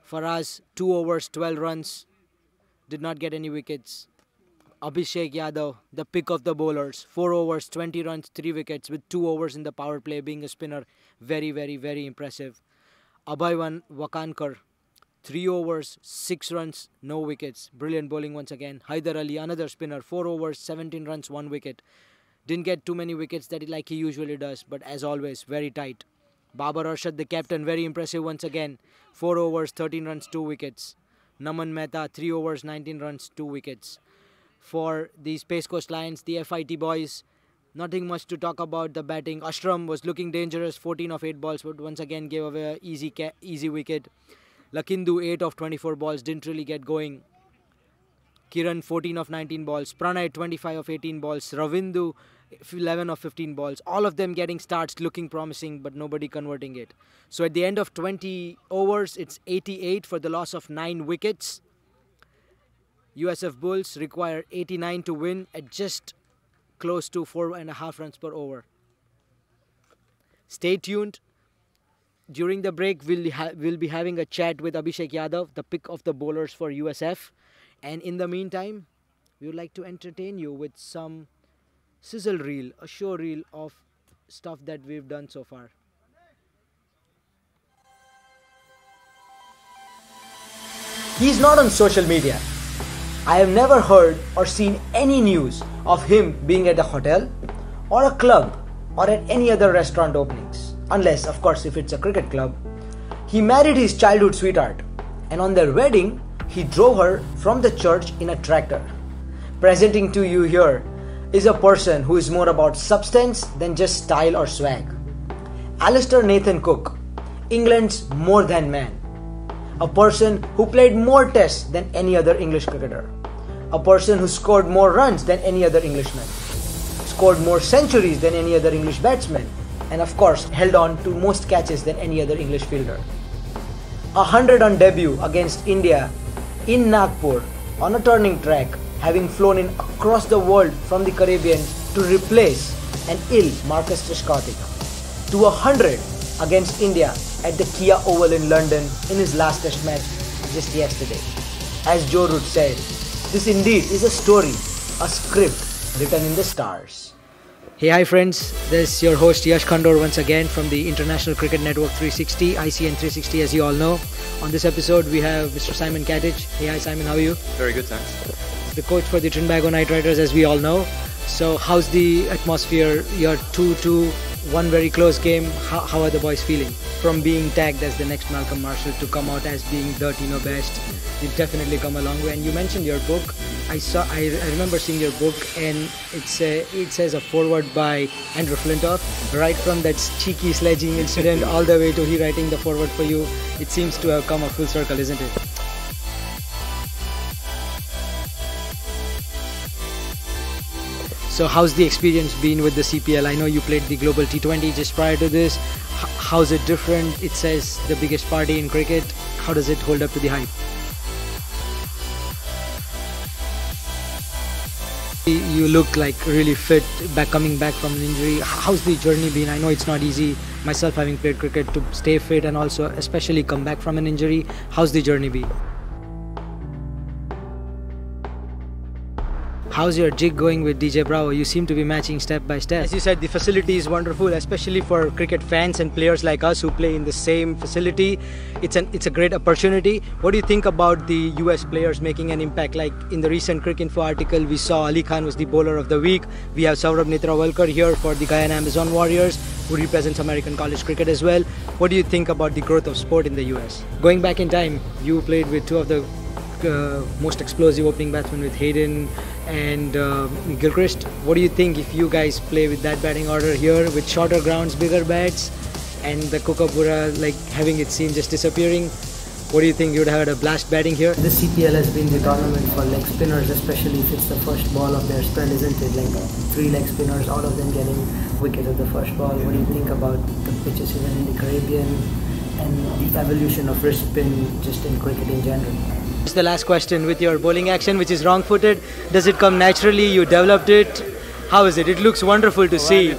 For us, 2 overs, 12 runs, did not get any wickets. Abhishek Yadav, the pick of the bowlers, 4 overs, 20 runs, 3 wickets with 2 overs in the power play, being a spinner. Very, very, very impressive. Abhay Wakankar, 3 overs, 6 runs, no wickets. Brilliant bowling once again. Haider Ali, another spinner, 4 overs, 17 runs, 1 wicket. Didn't get too many wickets like he usually does, but as always, very tight. Babar Arshad, the captain, very impressive once again. 4 overs, 13 runs, 2 wickets. Naman Mehta, 3 overs, 19 runs, 2 wickets. For the Space Coast Lions, the FIT boys, nothing much to talk about the batting. Ashram was looking dangerous, 14 of 8 balls, but once again gave away an easy wicket. Lakindu, 8 of 24 balls, didn't really get going. Kiran, 14 of 19 balls. Pranay, 25 of 18 balls. Ravindu, 11 of 15 balls. All of them getting starts, looking promising, but nobody converting it. So at the end of 20 overs, it's 88 for the loss of 9 wickets. USF Bulls require 89 to win at just close to 4.5 runs per over. Stay tuned. During the break, we'll be having a chat with Abhishek Yadav, the pick of the bowlers for USF. And in the meantime, we would like to entertain you with some sizzle reel, a show reel of stuff that we've done so far. He's not on social media. I have never heard or seen any news of him being at a hotel or a club or at any other restaurant openings. Unless, of course, if it's a cricket club. He married his childhood sweetheart, and on their wedding, he drove her from the church in a tractor. Presenting to you here, is a person who is more about substance than just style or swag. Alistair Nathan Cook, England's more than man. A person who played more tests than any other English cricketer. A person who scored more runs than any other Englishman. Scored more centuries than any other English batsman. And of course, held on to most catches than any other English fielder. 100 on debut against India in Nagpur on a turning track, having flown in across the world from the Caribbean to replace an ill Marcus Trishkotic. To 100 against India at the Kia Oval in London in his last test match just yesterday. As Joe Root said, this indeed is a story, a script written in the stars. Hey, hi friends, this is your host Yash Khandor once again from the International Cricket Network 360, ICN 360 as you all know. On this episode we have Mr. Simon Catich. Hey, hi Simon, how are you? Very good, thanks. The coach for the Trinbago Knight Riders as we all know. So how's the atmosphere? You're 2-2, one very close game. How are the boys feeling? From being tagged as the next Malcolm Marshall to come out as being the Tino Best, you've definitely come a long way. And you mentioned your book. I remember seeing your book, and it says a foreword by Andrew Flintoff. Right from that cheeky sledging incident all the way to he writing the foreword for you, it seems to have come a full circle, isn't it? So how's the experience been with the CPL? I know you played the Global T20 just prior to this. How's it different? It says the biggest party in cricket. How does it hold up to the hype? You look like really fit, coming back from an injury. How's the journey been? I know it's not easy, myself having played cricket, to stay fit and also especially come back from an injury. How's the journey been? How's your jig going with DJ Bravo? You seem to be matching step by step. As you said, the facility is wonderful, especially for cricket fans and players like us who play in the same facility. It's a great opportunity. What do you think about the US players making an impact? Like in the recent Cricinfo article, we saw Ali Khan was the bowler of the week. We have Saurabh Netrawalkar here for the Guyana Amazon Warriors, who represents American college cricket as well. What do you think about the growth of sport in the US? Going back in time, you played with two of the most explosive opening batsmen with Hayden and Gilchrist. What do you think if you guys play with that batting order here with shorter grounds, bigger bats, and the Kookaburra like having its scene just disappearing? What do you think? You would have had a blast batting here? The CPL has been the tournament for leg spinners, especially if it's the first ball of their spell, isn't it? Like 3 leg spinners, all of them getting wicket at the first ball. What do you think about the pitches even in the Caribbean and the evolution of wrist spin just in cricket in general? It's the last question. With your bowling action, which is wrong-footed, does it come naturally? You developed it. How is it? It looks wonderful to see.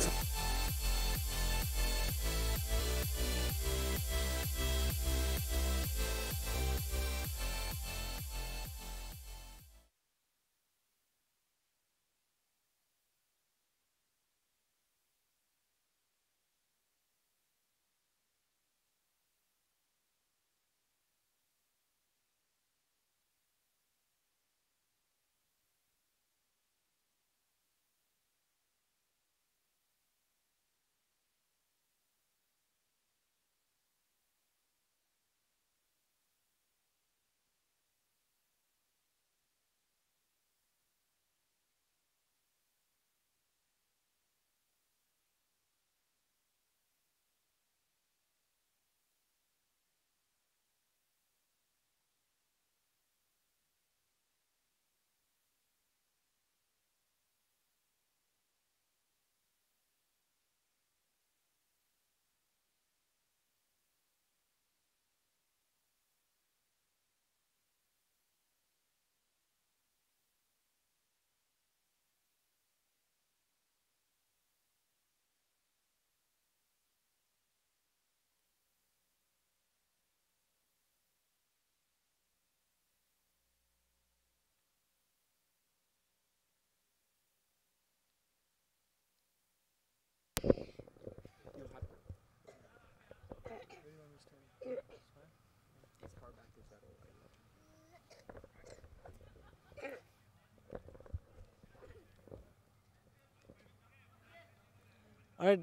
Alright.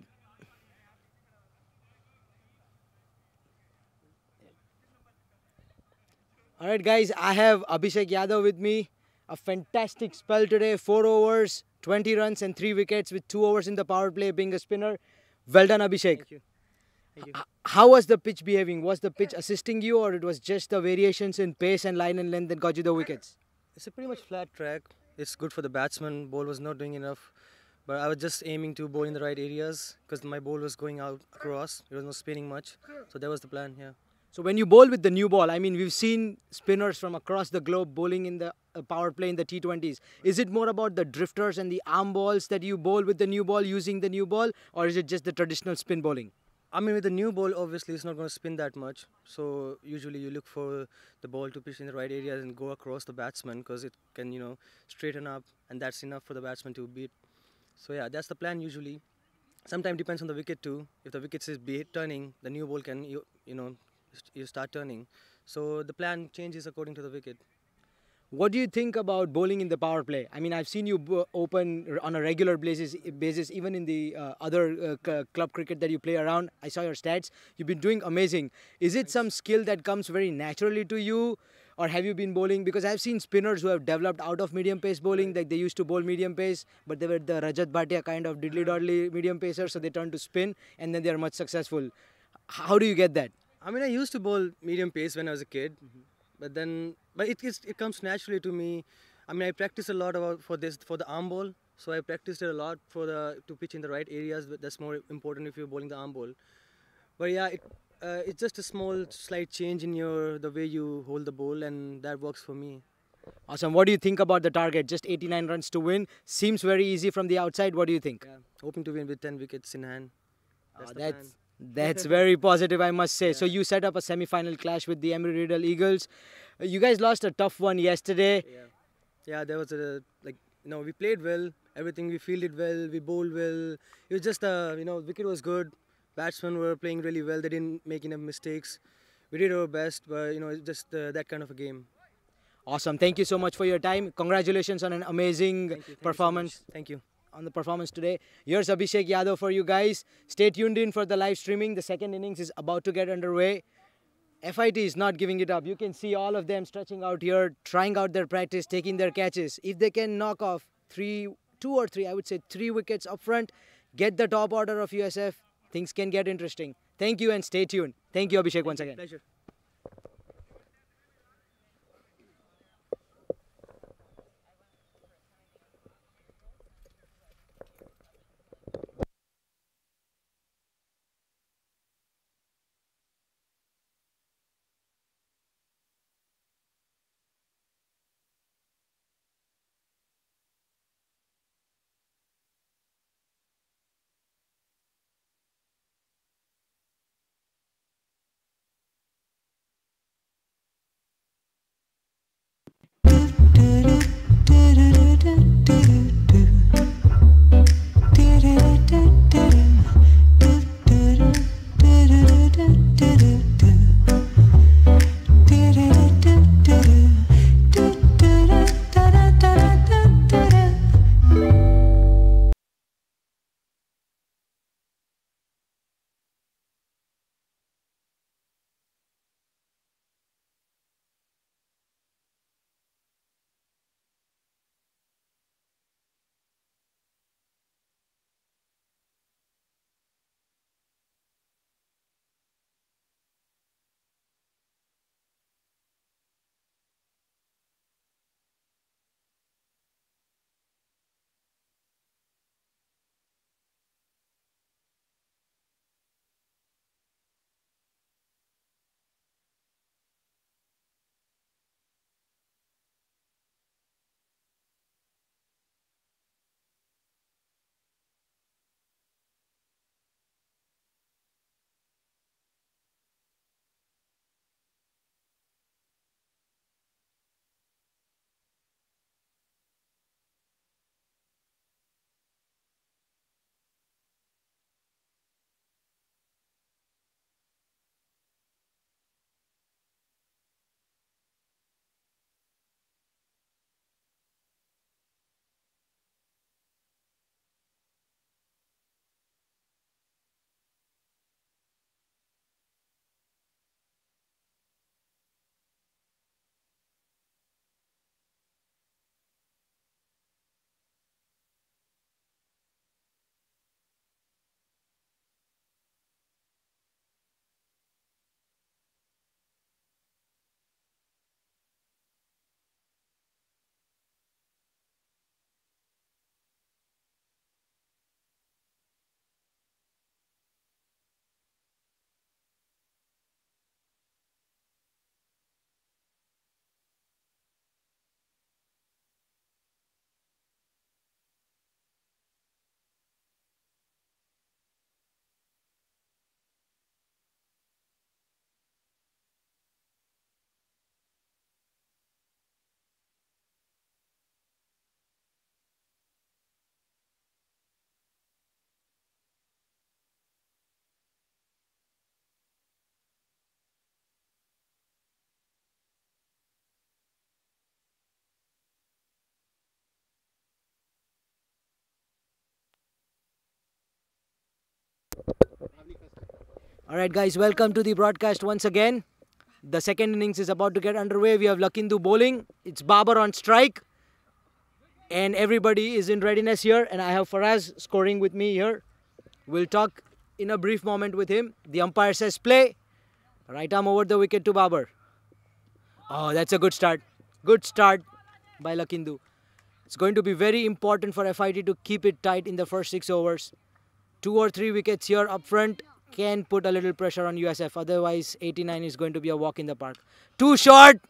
Alright guys, I have Abhishek Yadav with me. A fantastic spell today. 4 overs, 20 runs, and 3 wickets with 2 overs in the power play. Being a spinner, well done, Abhishek. Thank you. Thank you. How was the pitch behaving? Was the pitch assisting you, or it was just the variations in pace and line and length that got you the wickets? It's a pretty much flat track. It's good for the batsman. Ball was not doing enough, but I was just aiming to bowl in the right areas because my ball was going out across. It was not spinning much, so that was the plan. Yeah. So when you bowl with the new ball, I mean, we've seen spinners from across the globe bowling in the power play in the T20s. Is it more about the drifters and the arm balls that you bowl with the new ball, using the new ball, or is it just the traditional spin bowling? I mean, with the new ball, obviously, it's not going to spin that much. So usually, you look for the ball to pitch in the right areas and go across the batsman because it can, straighten up, and that's enough for the batsman to beat. So yeah, that's the plan usually. Sometimes depends on the wicket too. If the wicket is turning, the new ball can you start turning. So the plan changes according to the wicket. What do you think about bowling in the power play? I mean, I've seen you open on a regular basis even in the other club cricket that you play around. I saw your stats. You've been doing amazing. Is it some skill that comes very naturally to you, or have you been bowling? Because I've seen spinners who have developed out of medium pace bowling, like they used to bowl medium pace, but they were the Rajat Bhatia kind of diddly doddly medium pacer, so they turned to spin, and then they are much successful. How do you get that? I mean, I used to bowl medium pace when I was a kid, but it comes naturally to me. I mean, I practice a lot for the arm ball, so I practiced it a lot to pitch in the right areas. But that's more important if you're bowling the arm ball. But yeah, it's just a small slight change in the way you hold the ball, and that works for me. Awesome. What do you think about the target? Just 89 runs to win. Seems very easy from the outside. What do you think? Yeah, hoping to win with 10 wickets in hand. That's the plan. That's very positive, I must say. Yeah. So you set up a semi-final clash with the Emery Riddle Eagles. You guys lost a tough one yesterday. Yeah, there was we played well. Everything, we fielded well, we bowled well. It was just wicket was good. Batsmen were playing really well. They didn't make enough mistakes. We did our best, but it's just that kind of a game. Awesome. Thank you so much for your time. Congratulations on an amazing performance. Thank you. On the performance today. Here's Abhishek Yadav for you guys. Stay tuned in for the live streaming. The second innings is about to get underway. FIT is not giving it up. You can see all of them stretching out here, trying out their practice, taking their catches. If they can knock off three wickets up front, get the top order of USF, things can get interesting. Thank you and stay tuned. Thank you, Abhishek, once again. Pleasure. Alright guys, welcome to the broadcast once again. The second innings is about to get underway. We have Lakindu bowling. It's Babar on strike. And everybody is in readiness here. And I have Faraz scoring with me here. We'll talk in a brief moment with him. The umpire says play. Right arm over the wicket to Babar. Oh, that's a good start. Good start by Lakindu. It's going to be very important for FIT to keep it tight in the first 6 overs. 2 or 3 wickets here up front can put a little pressure on USF. Otherwise, 89 is going to be a walk in the park. Too short.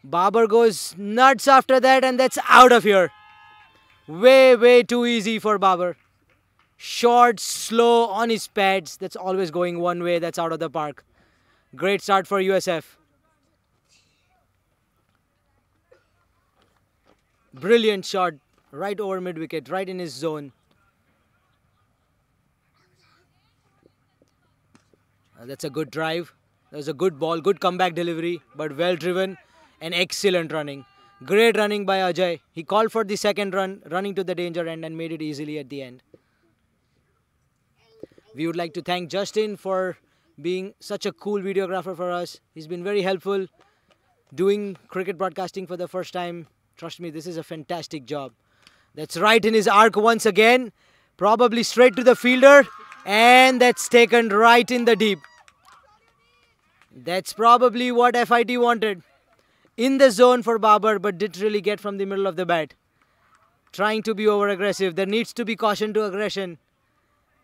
Babar goes nuts after that, and that's out of here. Way too easy for Babar. Short, slow, on his pads. That's always going one way. That's out of the park. Great start for USF. Brilliant shot. Right over mid-wicket. Right in his zone. That's a good drive. That was a good ball, good comeback delivery, but well driven and excellent running. Great running by Ajay. He called for the second run, running to the danger end and made it easily at the end. We would like to thank Justin for being such a cool videographer for us. He's been very helpful doing cricket broadcasting for the first time. Trust me, this is a fantastic job. That's right in his arc once again. Probably straight to the fielder. And that's taken right in the deep. That's probably what FIT wanted. In the zone for Babar, but didn't really get from the middle of the bat. Trying to be over-aggressive. There needs to be caution to aggression.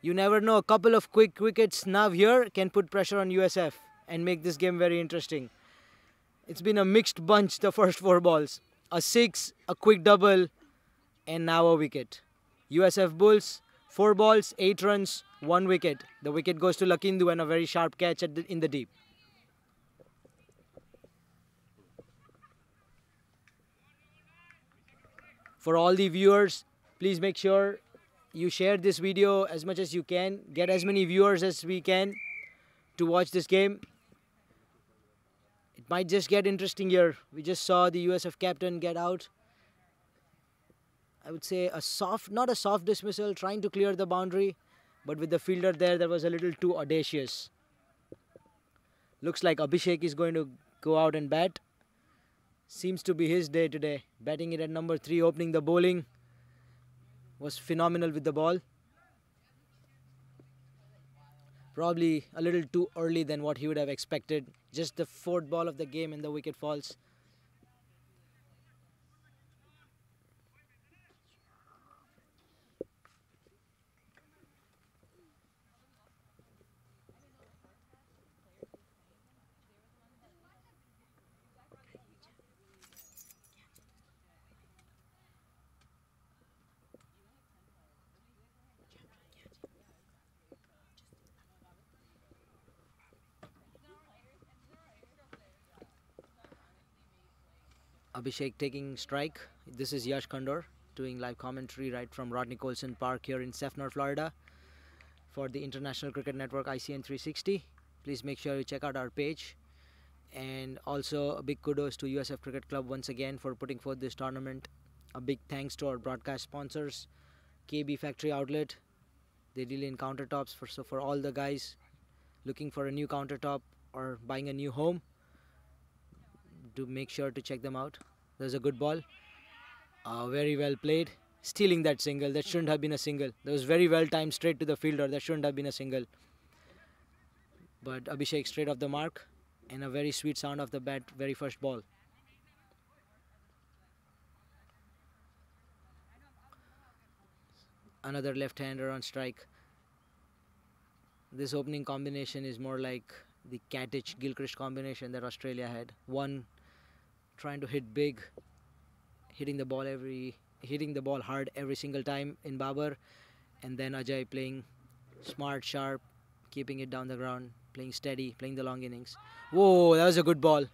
You never know. A couple of quick wickets now here can put pressure on USF and make this game very interesting. It's been a mixed bunch the first 4 balls. A 6, a quick double, and now a wicket. USF Bulls, 4 balls, 8 runs, 1 wicket. The wicket goes to Lakindu and a very sharp catch in the deep. For all the viewers, please make sure you share this video as much as you can. Get as many viewers as we can to watch this game. It might just get interesting here. We just saw the USF captain get out. I would say not a soft dismissal, trying to clear the boundary. But with the fielder there, that was a little too audacious. Looks like Abhishek is going to go out and bat. Seems to be his day today. Batting it at number 3, opening the bowling. Was phenomenal with the ball. Probably a little too early than what he would have expected. Just the 4th ball of the game and the wicket falls. Abhishek taking strike. This is Yash Khandor doing live commentary right from Rodney Colson Park here in Sefner, Florida for the International Cricket Network ICN 360. Please make sure you check out our page. And also a big kudos to USF Cricket Club once again for putting forth this tournament. A big thanks to our broadcast sponsors, KB Factory Outlet. They deal in countertops for all the guys looking for a new countertop or buying a new home. Do make sure to check them out. There's a good ball. Very well played. Stealing that single. That shouldn't have been a single. That was very well timed straight to the fielder. That shouldn't have been a single. But Abhishek straight off the mark. And a very sweet sound of the bat. Very first ball. Another left-hander on strike. This opening combination is more like the Catich-Gilchrist combination that Australia had. One trying to hit big, hitting the ball hard every single time in Babar, and then Ajay playing smart, sharp, keeping it down the ground, playing steady, playing the long innings. Whoa, that was a good ball.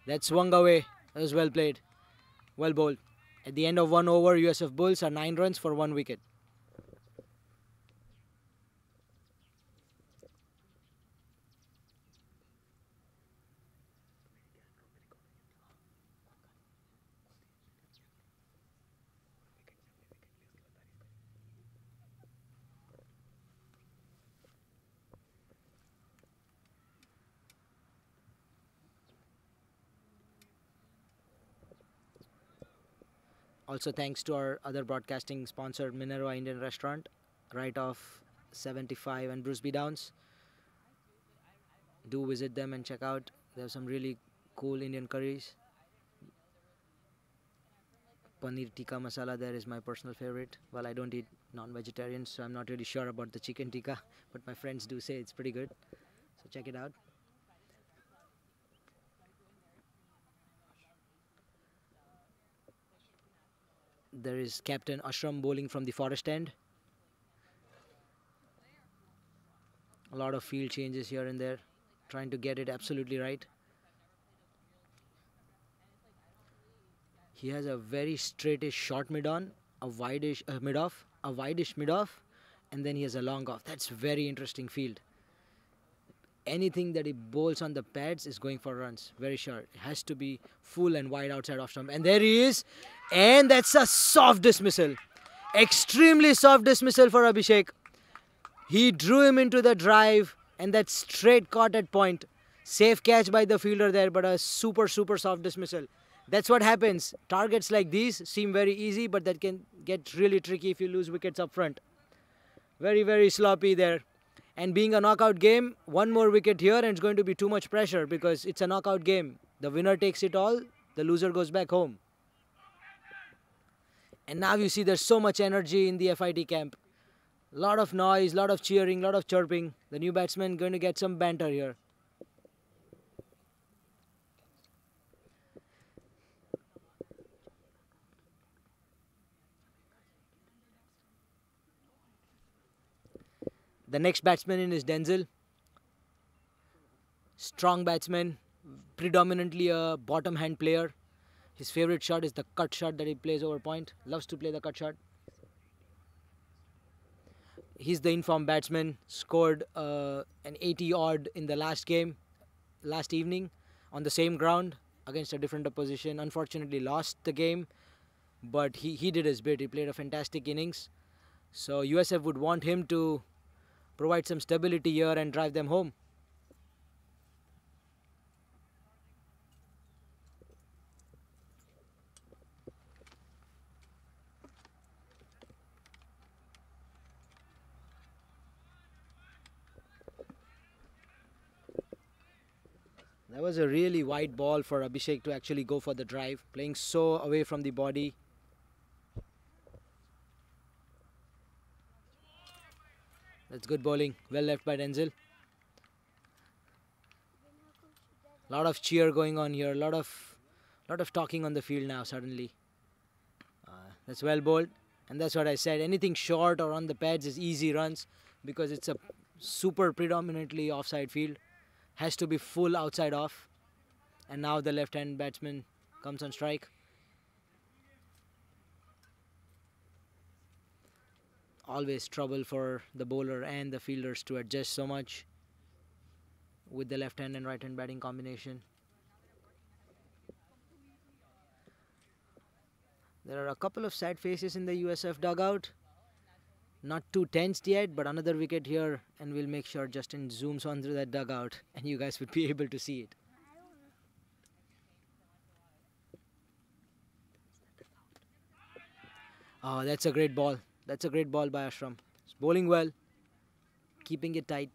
That swung away. That was well played. Well bowled. At the end of 1 over, USF Bulls are 9 runs for 1 wicket. Also thanks to our other broadcasting sponsor, Minerva Indian Restaurant, right off 75 and Bruce B. Downs. Do visit them and check out. They have some really cool Indian curries. Paneer tikka masala there is my personal favorite. Well, I don't eat non-vegetarian, so I'm not really sure about the chicken tikka, but my friends do say it's pretty good. So check it out. There is Captain Ashram bowling from the forest end. A lot of field changes here and there, trying to get it absolutely right. He has a very straightish short mid on, a wideish mid off, a wideish mid off, and then he has a long off. That's very interesting field. Anything that he bowls on the pads is going for runs. Very short. It has to be full and wide outside off stump. And there he is. And that's a soft dismissal. Extremely soft dismissal for Abhishek. He drew him into the drive, and that straight caught at point. Safe catch by the fielder there, but a super soft dismissal. That's what happens. Targets like these seem very easy, but that can get really tricky if you lose wickets up front. Very sloppy there. And being a knockout game, one more wicket here and it's going to be too much pressure because it's a knockout game. The winner takes it all, the loser goes back home. And now you see there's so much energy in the FIT camp. Lot of noise, lot of cheering, lot of chirping. The new batsman going to get some banter here. The next batsman in is Denzel. Strong batsman, predominantly a bottom hand player. His favorite shot is the cut shot that he plays over point. Loves to play the cut shot. He's the informed batsman. Scored an 80 odd in the last evening on the same ground against a different opposition. Unfortunately lost the game, but he did his bit. He played a fantastic innings. So USF would want him to provide some stability here and drive them home. That was a really wide ball for Abhishek to actually go for the drive, playing so away from the body. That's good bowling. Well left by Denzel. Lot of cheer going on here. Lot of talking on the field now suddenly. That's well bowled. And that's what I said. Anything short or on the pads is easy runs because it's a super predominantly offside field. Has to be full outside off. And now the left-hand batsman comes on strike. Always trouble for the bowler and the fielders to adjust so much with the left hand and right hand batting combination. There are a couple of sad faces in the USF dugout. Not too tensed yet, but another wicket here and we'll make sure Justin zooms on through that dugout and you guys would be able to see it. Oh, that's a great ball. That's a great ball by Ashram. He's bowling well, keeping it tight.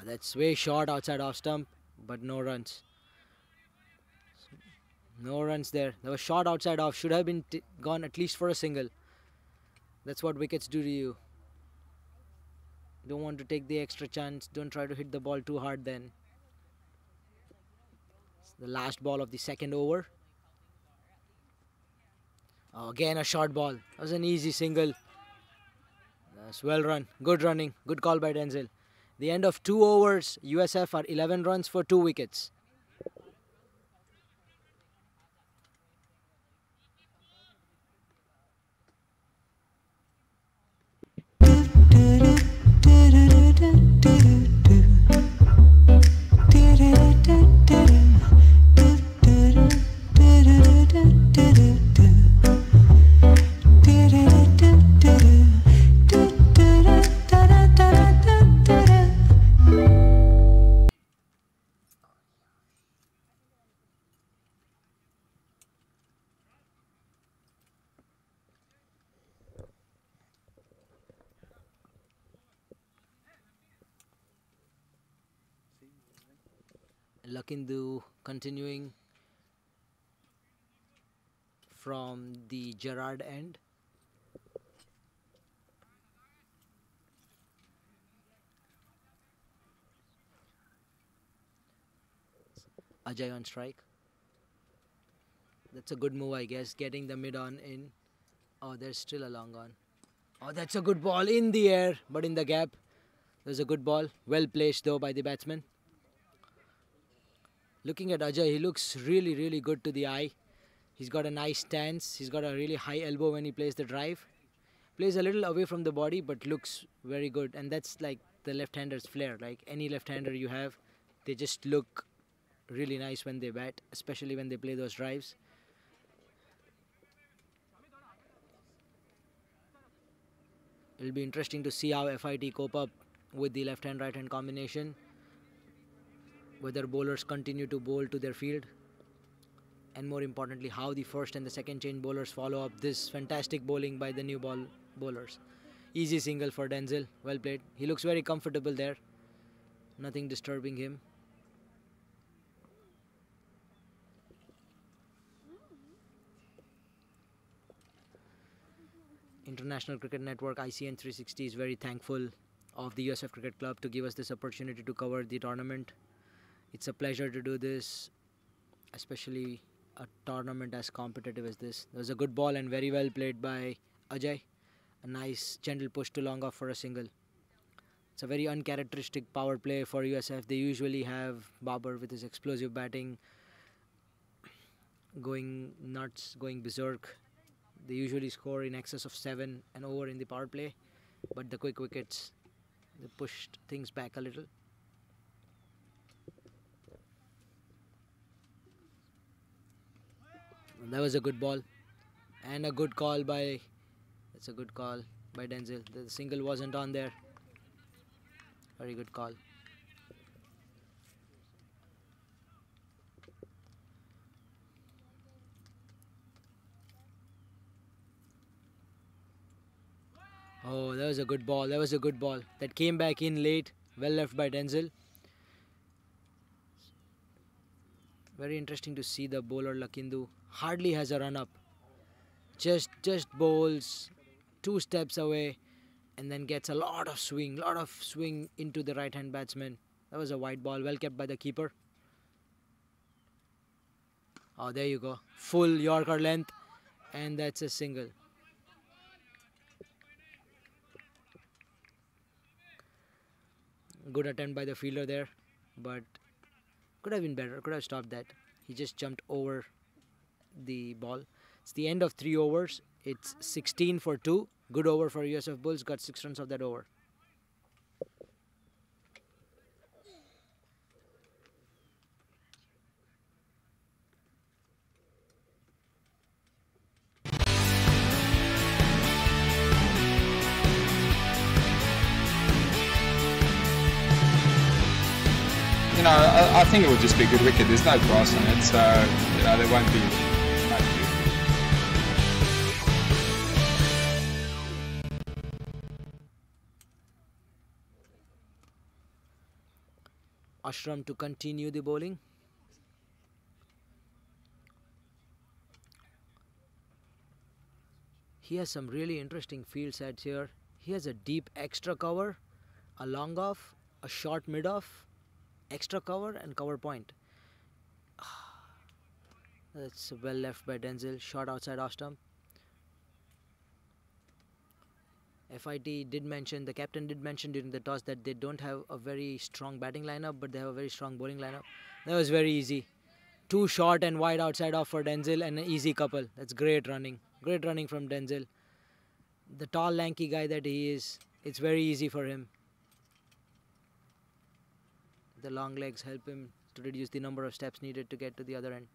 That's way short outside off stump, but no runs. No runs there. There was shot outside off. Should have been gone at least for a single. That's what wickets do to you. Don't want to take the extra chance. Don't try to hit the ball too hard then. It's the last ball of the second over. Oh, again a short ball. That was an easy single. That's well run. Good running. Good call by Denzel. The end of 2 overs. USF are 11 runs for 2 wickets. Lakindu continuing from the Gerard end. Ajay on strike. That's a good move, I guess, getting the mid on in. Oh, there's still a long on. Oh, that's a good ball in the air, but in the gap. There's a good ball. Well placed, though, by the batsman. Looking at Ajay, he looks really, really good to the eye. He's got a nice stance. He's got a really high elbow when he plays the drive. Plays a little away from the body, but looks very good. And that's like the left-hander's flair. Like any left-hander you have, they just look really nice when they bat, especially when they play those drives. It'll be interesting to see how FIT cope up with the left-hand, right-hand combination. Whether bowlers continue to bowl to their field. And more importantly, how the first and the second change bowlers follow up this fantastic bowling by the new bowlers. Easy single for Denzel. Well played. He looks very comfortable there. Nothing disturbing him. International Cricket Network ICN 360 is very thankful of the USF Cricket Club to give us this opportunity to cover the tournament. It's a pleasure to do this, especially a tournament as competitive as this. There was a good ball and very well played by Ajay. A nice gentle push to long off for a single. It's a very uncharacteristic power play for USF. They usually have Babar with his explosive batting going nuts, going berserk. They usually score in excess of 7 and over in the power play, but the quick wickets, they pushed things back a little. And that was a good ball and a good call by, that's a good call by Denzel. The single wasn't on there. Very good call. Oh, that was a good ball. That was a good ball. That came back in late. Well left by Denzel. Very interesting to see the bowler Lakindu. Hardly has a run up. Just bowls 2 steps away and then gets a lot of swing into the right hand batsman. That was a wide ball. Well kept by the keeper. Oh, there you go. Full Yorker length. And that's a single. Good attempt by the fielder there, but could have been better, could have stopped that. He just jumped over the ball. It's the end of 3 overs. It's 16 for 2. Good over for USF Bulls, got 6 runs of that over. You know, I think it will just be a good wicket. There's no grass on it, so you know there won't be much. Ashram to continue the bowling. He has some really interesting field sets here. He has a deep extra cover, a long off, a short mid off, extra cover and cover point. That's well left by Denzel. Shot outside off stump. FIT did mention, the captain did mention during the toss that they don't have a very strong batting lineup, but they have a very strong bowling lineup. That was very easy. 2 short and wide outside off for Denzel and an easy couple. That's great running. Great running from Denzel. The tall lanky guy that he is, it's very easy for him. The long legs help him to reduce the number of steps needed to get to the other end.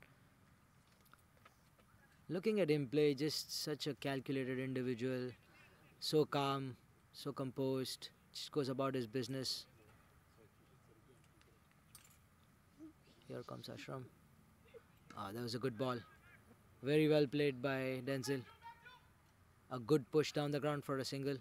Looking at him play, just such a calculated individual. So calm, so composed, just goes about his business. Here comes Ashram. Ah, that was a good ball. Very well played by Denzel. A good push down the ground for a single.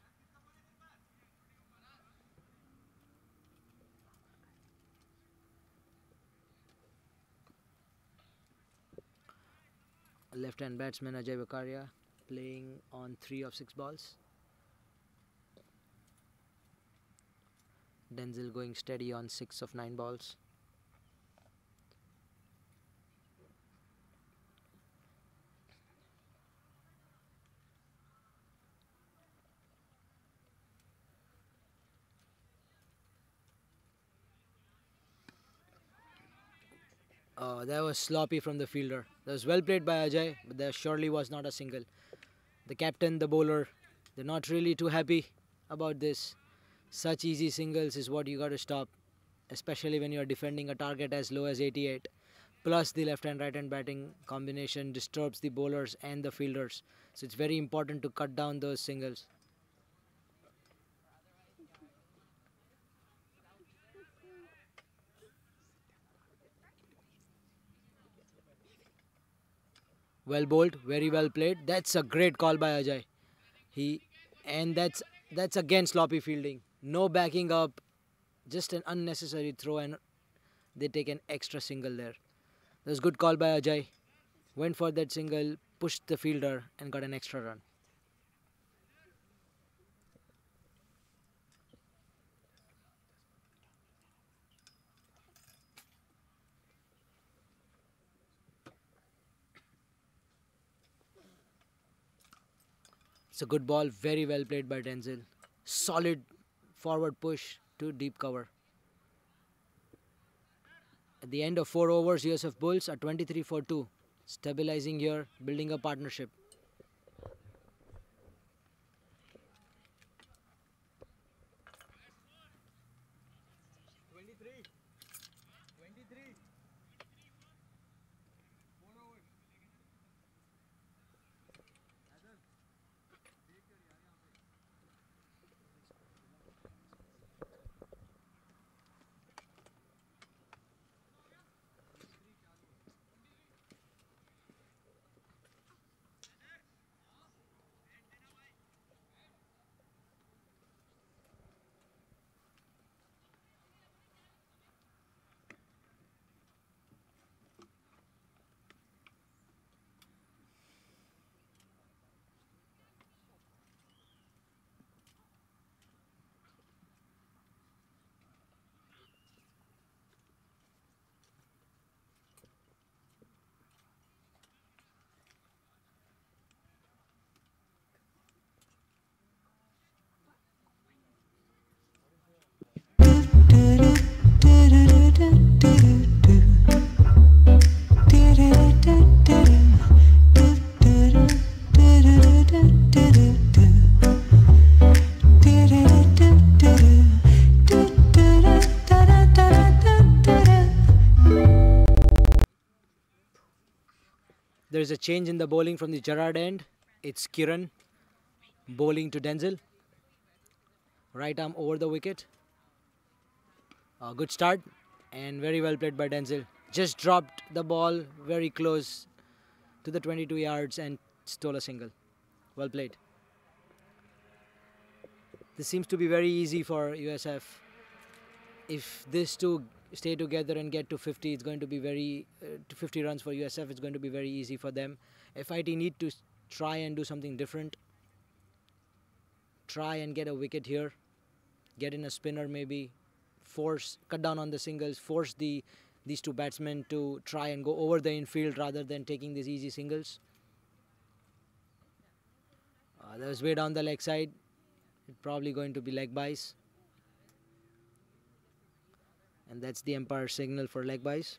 Left-hand batsman Ajay Bakaria playing on 3 of 6 balls. Denzel going steady on 6 of 9 balls. That was sloppy from the fielder. That was well played by Ajay, but there surely was not a single. The captain, the bowler, they're not really too happy about this. Such easy singles is what you got to stop, especially when you're defending a target as low as 88. Plus, the left and right hand batting combination disturbs the bowlers and the fielders. So it's very important to cut down those singles. Well bowled, very well played. That's a great call by Ajay. That's again sloppy fielding. No backing up, just an unnecessary throw, and they take an extra single there. That was good call by Ajay. Went for that single, pushed the fielder, and got an extra run. It's a good ball, very well played by Denzel. Solid forward push to deep cover. At the end of 4 overs, USF Bulls are 23 for 2. Stabilizing here, building a partnership. There is a change in the bowling from the Gerrard end. It's Kiran bowling to Denzel. Right arm over the wicket. A good start and very well played by Denzel. Just dropped the ball very close to the 22 yards and stole a single. Well played. This seems to be very easy for USF. If these two stay together and get to 50, it's going to be to 50 runs for USF. It's going to be very easy for them. FIT need to try and do something different. Try and get a wicket here. Get in a spinner maybe. Cut down on the singles. Force these two batsmen to try and go over the infield rather than taking these easy singles. That was way down the leg side. It's probably going to be leg byes. And that's the umpire signal for leg byes.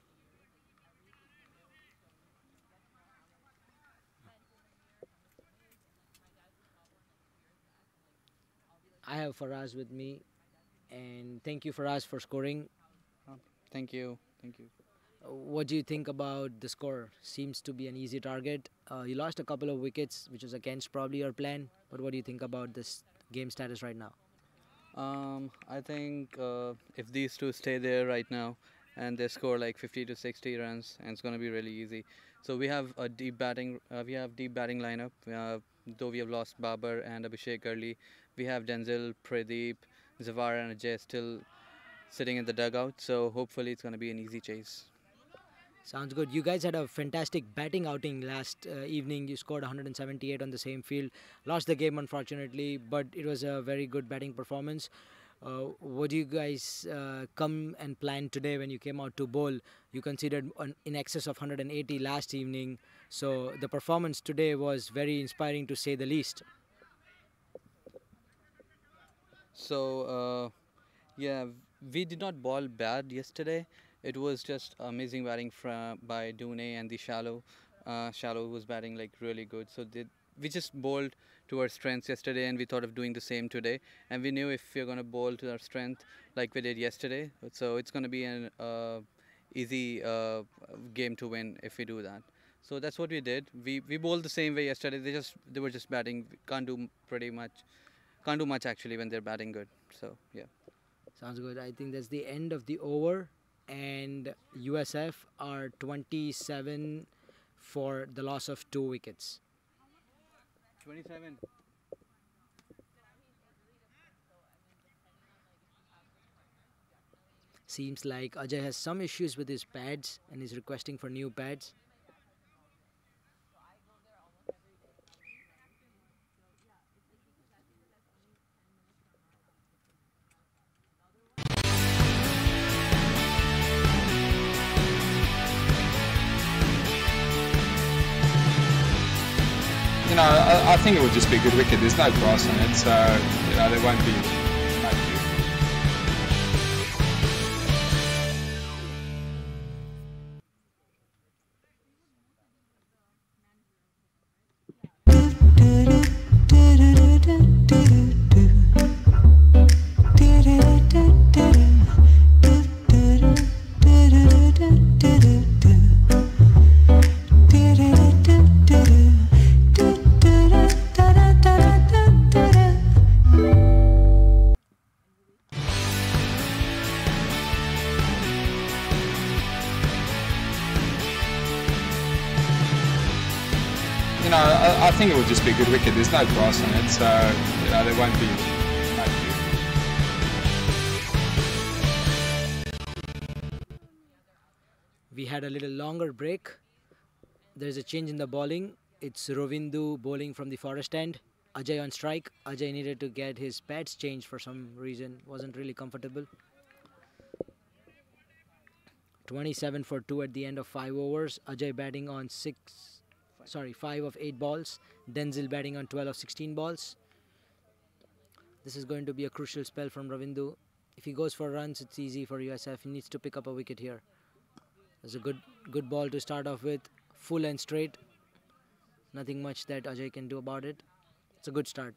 I have Faraz with me, and thank you Faraz for scoring. Thank you. What do you think about the score? Seems to be an easy target. You lost a couple of wickets, which was against probably your plan. But what do you think about this game status right now? I think if these two stay there right now and they score like 50 to 60 runs, and it's going to be really easy. So we have a deep batting. We have deep batting lineup. Though we have lost Babar and Abhishek early, we have Denzel, Pradeep, Zawar, and Ajay still sitting in the dugout. So hopefully it's going to be an easy chase. Sounds good. You guys had a fantastic batting outing last evening. You scored 178 on the same field. Lost the game, unfortunately, but it was a very good batting performance. What do you guys come and plan today when you came out to bowl? You considered in excess of 180 last evening. So the performance today was very inspiring to say the least. So, yeah, we did not ball bad yesterday. It was just amazing batting by Dune and the Shallow. Shallow was batting like really good. So we just bowled to our strengths yesterday, and we thought of doing the same today. And we knew if we're going to bowl to our strength like we did yesterday, so it's going to be an easy game to win if we do that. So that's what we did. We bowled the same way yesterday. They were just batting. Can't do much actually when they're batting good. So yeah. Sounds good. I think that's the end of the over, and USF are 27 for the loss of 2 wickets. 27. Seems like Ajay has some issues with his pads and is requesting for new pads. I think it would just be a good wicket. There's no grass on it, so there won't be. I think it would just be a good wicket. There's no grass on it, so there won't be. We had a little longer break. There's a change in the bowling. It's Rovindu bowling from the forest end. Ajay on strike. Ajay needed to get his pads changed for some reason. Wasn't really comfortable. 27 for 2 at the end of 5 overs. Ajay batting on 5 of 8 balls. Denzel batting on 12 of 16 balls. This is going to be a crucial spell from Ravindu. If he goes for runs, it's easy for USF. He needs to pick up a wicket here. There's a good ball to start off with. Full and straight. Nothing much that Ajay can do about it. It's a good start.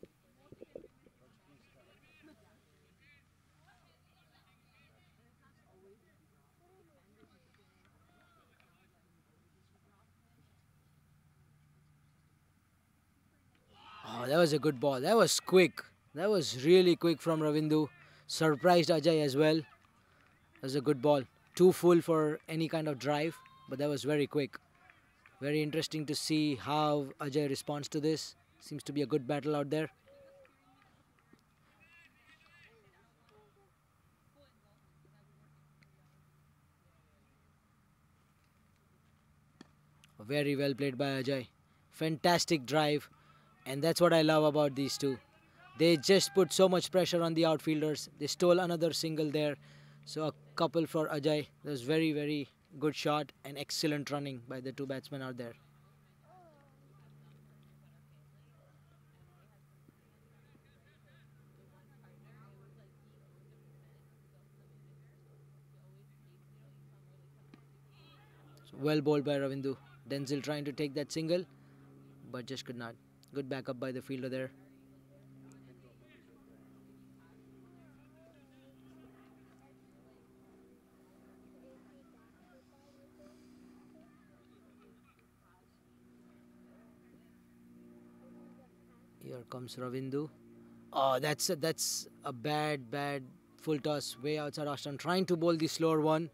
Oh, that was a good ball. That was quick. That was really quick from Ravindu. Surprised Ajay as well. That was a good ball. Too full for any kind of drive, but that was very quick. Very interesting to see how Ajay responds to this. Seems to be a good battle out there. Very well played by Ajay. Fantastic drive. And that's what I love about these two. They just put so much pressure on the outfielders. They stole another single there. So a couple for Ajay. That was very, very good shot and excellent running by the two batsmen out there. So well bowled by Ravindu. Denzel trying to take that single, but just could not. Good backup by the fielder there. Here comes Ravindu. Oh, that's a bad full toss way outside Ashton. Trying to bowl the slower one.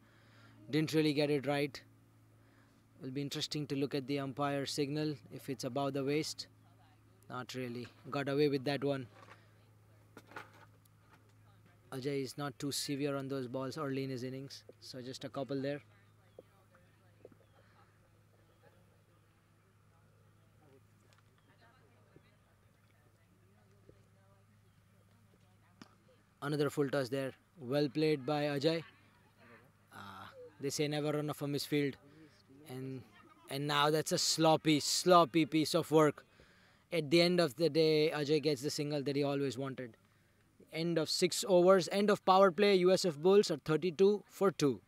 Didn't really get it right. Will be interesting to look at the umpire signal if it's above the waist. Not really. Got away with that one. Ajay is not too severe on those balls early in his innings. So just a couple there. Another full toss there. Well played by Ajay. They say never run off a misfield. And now that's a sloppy piece of work. At the end of the day, Ajay gets the single that he always wanted. End of 6 overs, end of power play. USF Bulls are 32 for 2.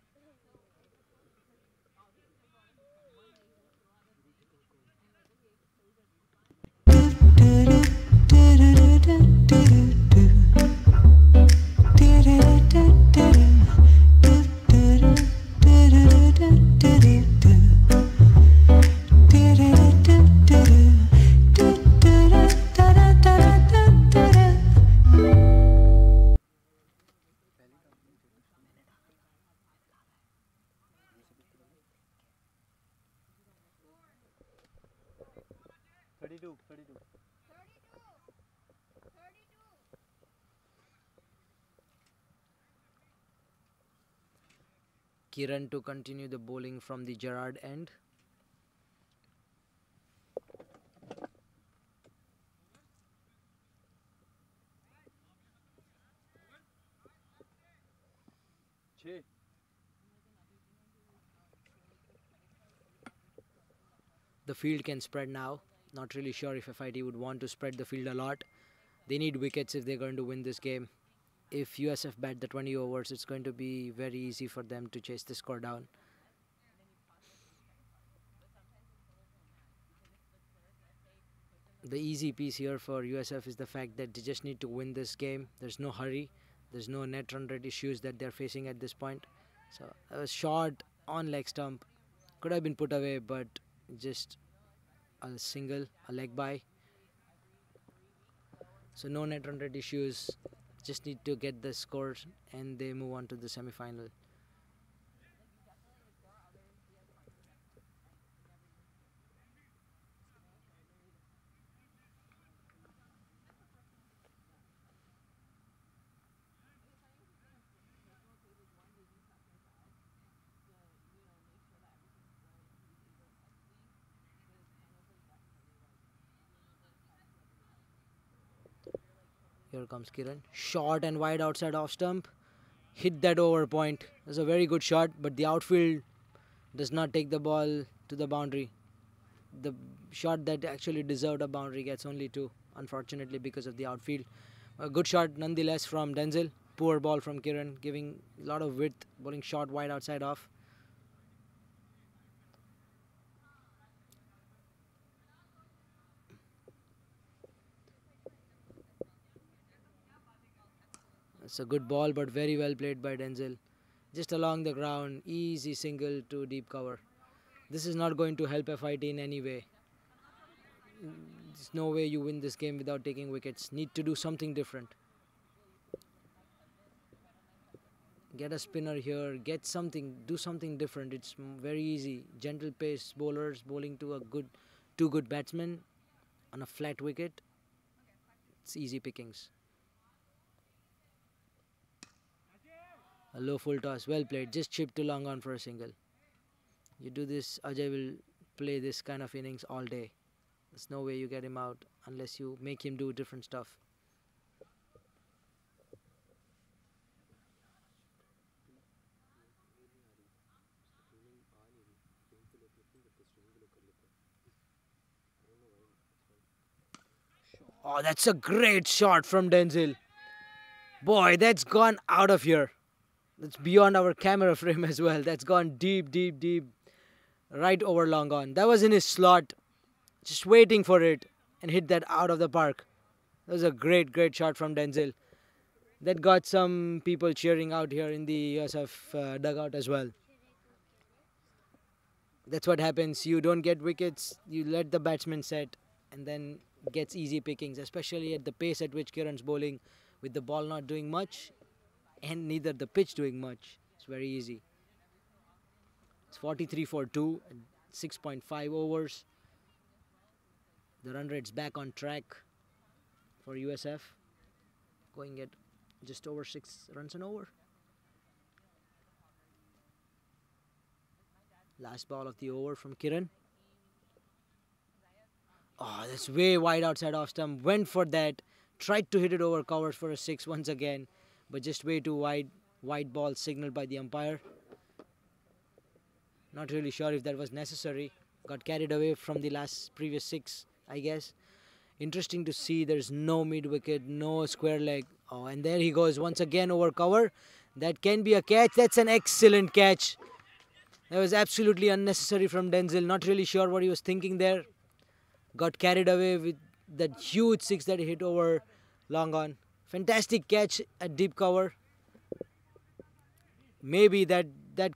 Kiran to continue the bowling from the Gerard end. The field can spread now. Not really sure if FIT would want to spread the field a lot. They need wickets if they're going to win this game. If USF bat the 20 overs, it's going to be very easy for them to chase the score down. The easy piece here for USF is the fact that they just need to win this game. There's no hurry. There's no net run rate issues that they're facing at this point. So a shot on leg stump. Could have been put away, but just a single, a leg by. So no net run rate issues. Just need to get the scores and they move on to the semi-final. Here comes Kiran. Short and wide outside off stump. Hit that over point. That's a very good shot, but the outfield does not take the ball to the boundary. The shot that actually deserved a boundary gets only 2, unfortunately, because of the outfield. A good shot nonetheless from Denzel. Poor ball from Kiran, giving a lot of width, bowling short wide outside off. It's a good ball, but very well played by Denzel. Just along the ground, easy single to deep cover. This is not going to help FIT in any way. There's no way you win this game without taking wickets. Need to do something different. Get a spinner here, get something, do something different. It's very easy. Gentle pace bowlers bowling to two good batsmen on a flat wicket. It's easy pickings. A low full toss, well played. Just chipped too long on for a single. You do this, Ajay will play this kind of innings all day. There's no way you get him out unless you make him do different stuff. Oh, that's a great shot from Denzel. Boy, that's gone out of here. That's beyond our camera frame as well. That's gone deep. Right over long on. That was in his slot. Just waiting for it. And hit that out of the park. That was a great shot from Denzel. That got some people cheering out here in the USF dugout as well. That's what happens. You don't get wickets. You let the batsman set. And then gets easy pickings. Especially at the pace at which Kiran's bowling. With the ball not doing much. And neither the pitch doing much. It's very easy. It's 43 for 2 and 6.5 overs. The run rate's back on track for USF. Going at just over 6 runs an over. Last ball of the over from Kiran. Oh, that's way wide outside off stump. Went for that. Tried to hit it over covers for a 6 once again. but just way too wide. White ball signaled by the umpire. Not really sure if that was necessary. Got carried away from the previous 6, I guess. Interesting to see there's no mid-wicket, no square leg. Oh, and there he goes once again over cover. That can be a catch. That's an excellent catch. That was absolutely unnecessary from Denzel. Not really sure what he was thinking there. Got carried away with that huge 6 that he hit over long on. Fantastic catch at deep cover. Maybe that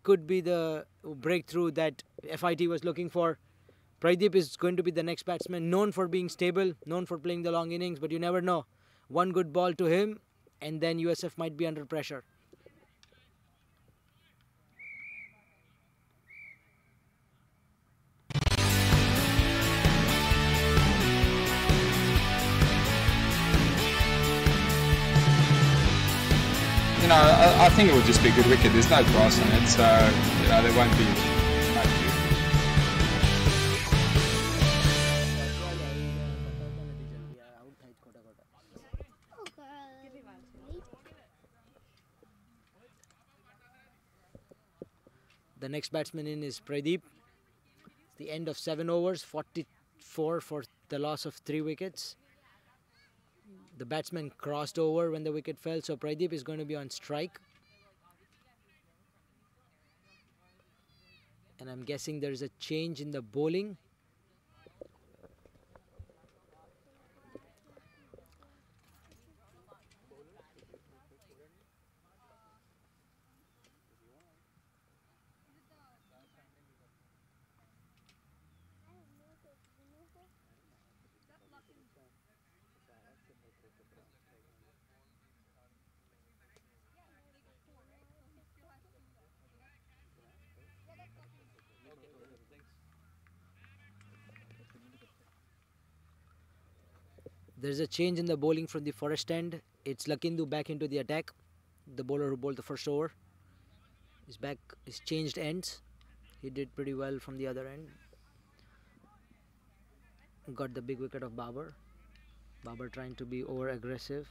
could be the breakthrough that FIT was looking for. Pradeep is going to be the next batsman, known for being stable, known for playing the long innings, but you never know. One good ball to him, and then USF might be under pressure. I think it will just be a good wicket. There's no grass on it, so there won't be much. The next batsman in is Pradeep. It's the end of 7 overs, 44 for the loss of 3 wickets. The batsman crossed over when the wicket fell, so Pradeep is going to be on strike. And I'm guessing there is a change in the bowling. There's a change in the bowling from the Forest end. It's Lakindu back into the attack. The bowler who bowled the first over is back. He's changed ends. He did pretty well from the other end. Got the big wicket of Babar. Babar trying to be over aggressive.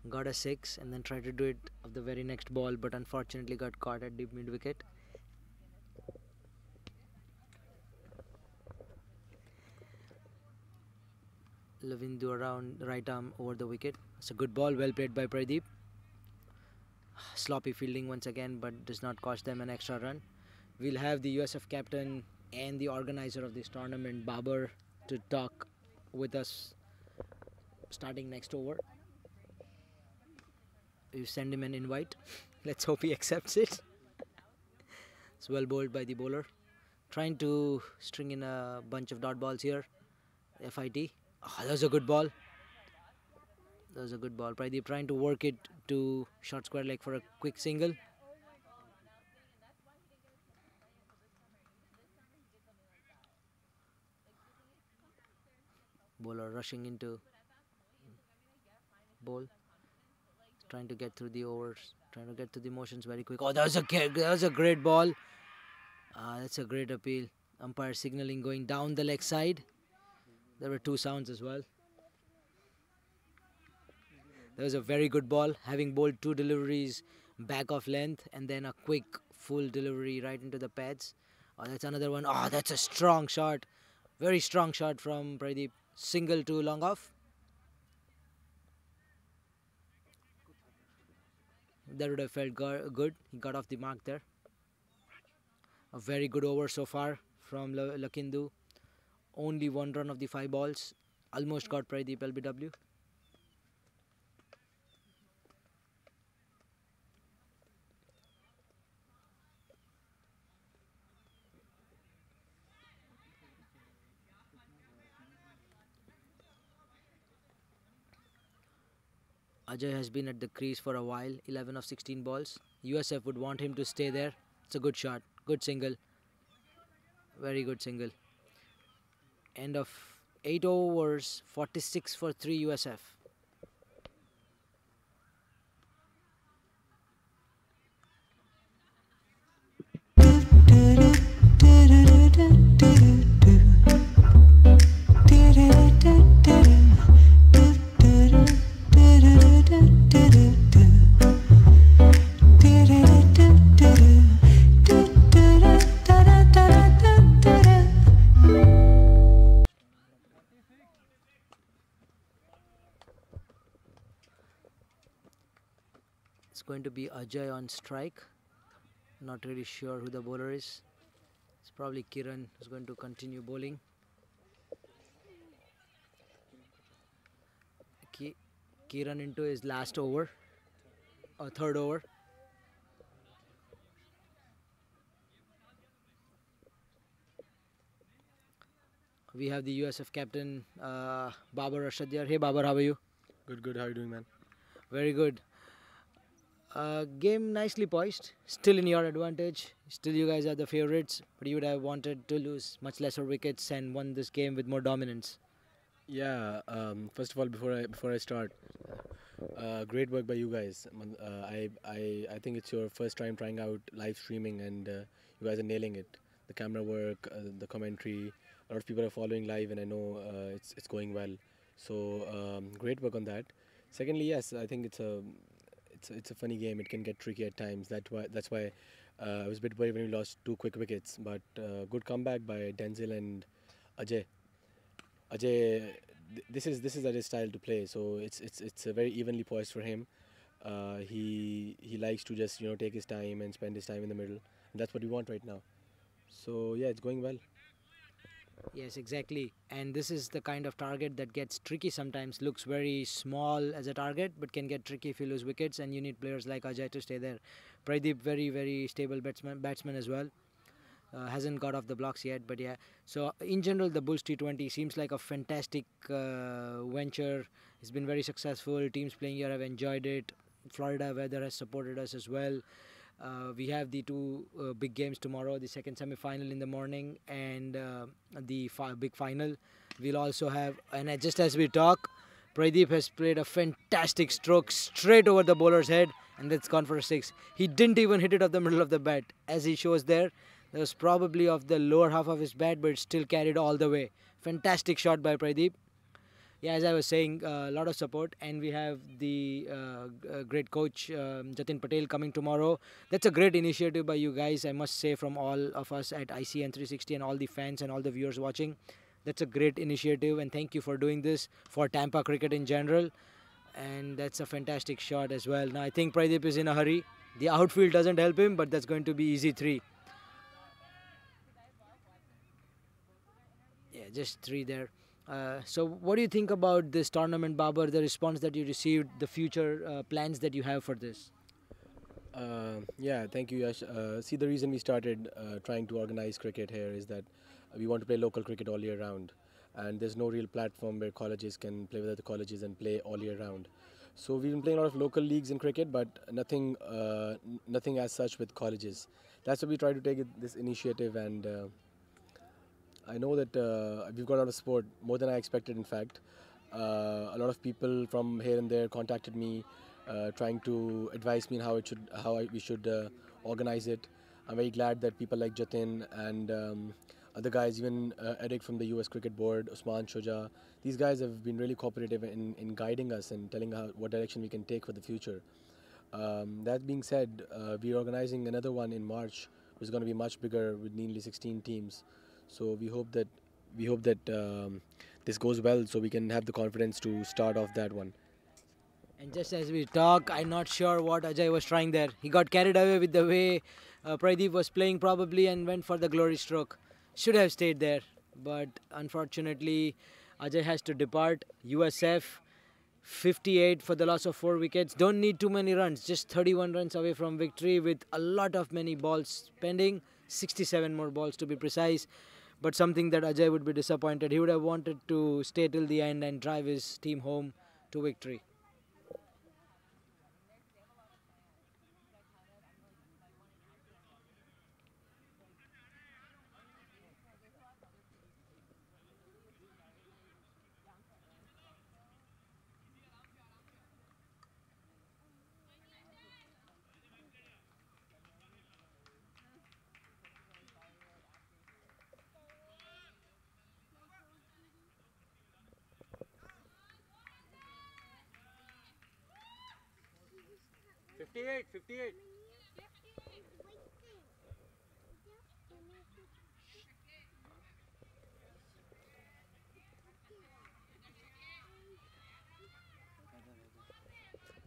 Got a 6 and then tried to do it of the very next ball, but unfortunately got caught at deep mid wicket. Lavindu around right arm over the wicket. It's a good ball, well played by Pradeep. Sloppy fielding once again, but does not cost them an extra run. We'll have the USF captain and the organizer of this tournament, Babar, to talk with us starting next over. We send him an invite. Let's hope he accepts it. It's well bowled by the bowler. Trying to string in a bunch of dot balls here. FIT. Oh, that was a good ball. That was a good ball. Pradeep trying to work it to short square leg for a quick single. Bowler rushing into bowl. Trying to get through the overs. Trying to get to the motions very quick. Oh, that was a great ball. That's a great appeal. Umpire signaling going down the leg side. There were 2 sounds as well. That was a very good ball, having bowled 2 deliveries back off length and then a quick full delivery right into the pads. Oh, that's another one. Oh, that's a strong shot. Very strong shot from Pradeep. Single to long off. That would have felt good. He got off the mark there. A very good over so far from Lakindu. Only 1 run of the 5 balls. Almost got Pradeep LBW. Ajay has been at the crease for a while. 11 of 16 balls. USF would want him to stay there. It's a good shot. Good single. Very good single. End of 8 overs, 46 for 3 USF. going to be Ajay on strike. Not really sure who the bowler is. It's probably Kiran who's going to continue bowling. Kiran into his last over, or third over. We have the USF captain Babar Arshad here. Hey Babar, how are you? Good. How are you doing, man? Very good. Game nicely poised. Still in your advantage. Still you guys are the favorites, but you would have wanted to lose much lesser wickets and won this game with more dominance. Yeah. First of all, before I start, great work by you guys. I think it's your first time trying out live streaming, and you guys are nailing it. The camera work, the commentary. A lot of people are following live, and I know it's going well. So great work on that. Secondly, yes, I think it's a funny game. It can get tricky at times. That's why I was a bit worried when we lost two quick wickets. But good comeback by Denzel and Ajay. Ajay, this is Ajay's style to play. So it's a very evenly poised for him. He likes to just take his time and spend his time in the middle. And that's what we want right now. So yeah, it's going well. Yes, exactly. And this is the kind of target that gets tricky sometimes. Looks very small as a target, but can get tricky if you lose wickets, and you need players like Ajay to stay there. Pradeep, very stable batsman as well. Hasn't got off the blocks yet, but yeah. So in general, the Bulls T20 seems like a fantastic venture. It's been very successful. Teams playing here have enjoyed it. Florida weather has supported us as well. We have the two big games tomorrow, the second semi-final in the morning and the big final. We'll also have, and just as we talk, Pradeep has played a fantastic stroke straight over the bowler's head, and that's gone for a six. He didn't even hit it off the middle of the bat. As he shows there, that was probably off the lower half of his bat, but it still carried all the way. Fantastic shot by Pradeep. Yeah, as I was saying, a lot of support, and we have the great coach Jatin Patel coming tomorrow. That's a great initiative by you guys, I must say, from all of us at ICN 360 and all the fans and all the viewers watching. That's a great initiative, and thank you for doing this for Tampa cricket in general. And that's a fantastic shot as well. Now I think Pradeep is in a hurry. The outfield doesn't help him, but that's going to be easy three. Yeah, just three there. So what do you think about this tournament, Babar, the response that you received, the future plans that you have for this? Yeah, thank you, Yash. See, the reason we started trying to organize cricket here is that we want to play local cricket all year round, and there's no real platform where colleges can play with other colleges and play all year round. So we've been playing a lot of local leagues in cricket, but nothing as such with colleges. That's why we try to take this initiative, and I know that we've got a lot of support, more than I expected, in fact. A lot of people from here and there contacted me, trying to advise me on we should organize it. I'm very glad that people like Jatin and other guys, even Eric from the US Cricket Board, Usman Shoja, these guys have been really cooperative in guiding us and telling what direction we can take for the future. That being said, we're organizing another one in March, which is going to be much bigger with nearly 16 teams. So we hope that this goes well, so we can have the confidence to start off that one. And just as we talk, I'm not sure what Ajay was trying there. He got carried away with the way Pradeep was playing probably and went for the glory stroke. Should have stayed there, but unfortunately Ajay has to depart. USF 58 for the loss of 4 wickets. Don't need too many runs, just 31 runs away from victory with a lot of many balls pending. 67 more balls to be precise. But something that Ajay would be disappointed. He would have wanted to stay till the end and drive his team home to victory.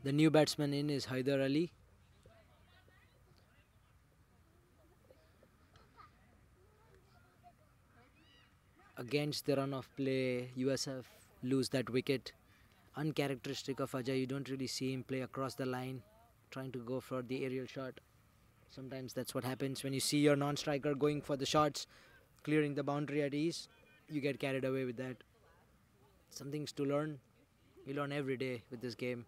The new batsman in is Haider Ali. Against the run of play, USF lose that wicket. Uncharacteristic of Ajay, you don't really see him play across the line, trying to go for the aerial shot. Sometimes that's what happens when you see your non-striker going for the shots, clearing the boundary at ease. You get carried away with that. Some things to learn. You learn every day with this game.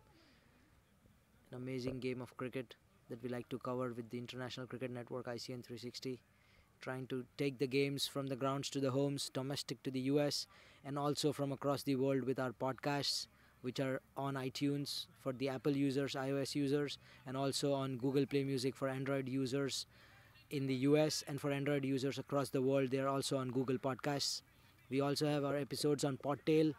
An amazing game of cricket that we like to cover with the International Cricket Network ICN 360. Trying to take the games from the grounds to the homes, domestic to the US, and also from across the world with our podcasts, which are on iTunes for the Apple users, iOS users, and also on Google Play Music for Android users in the US, and for Android users across the world, they are also on Google Podcasts. We also have our episodes on Podtail.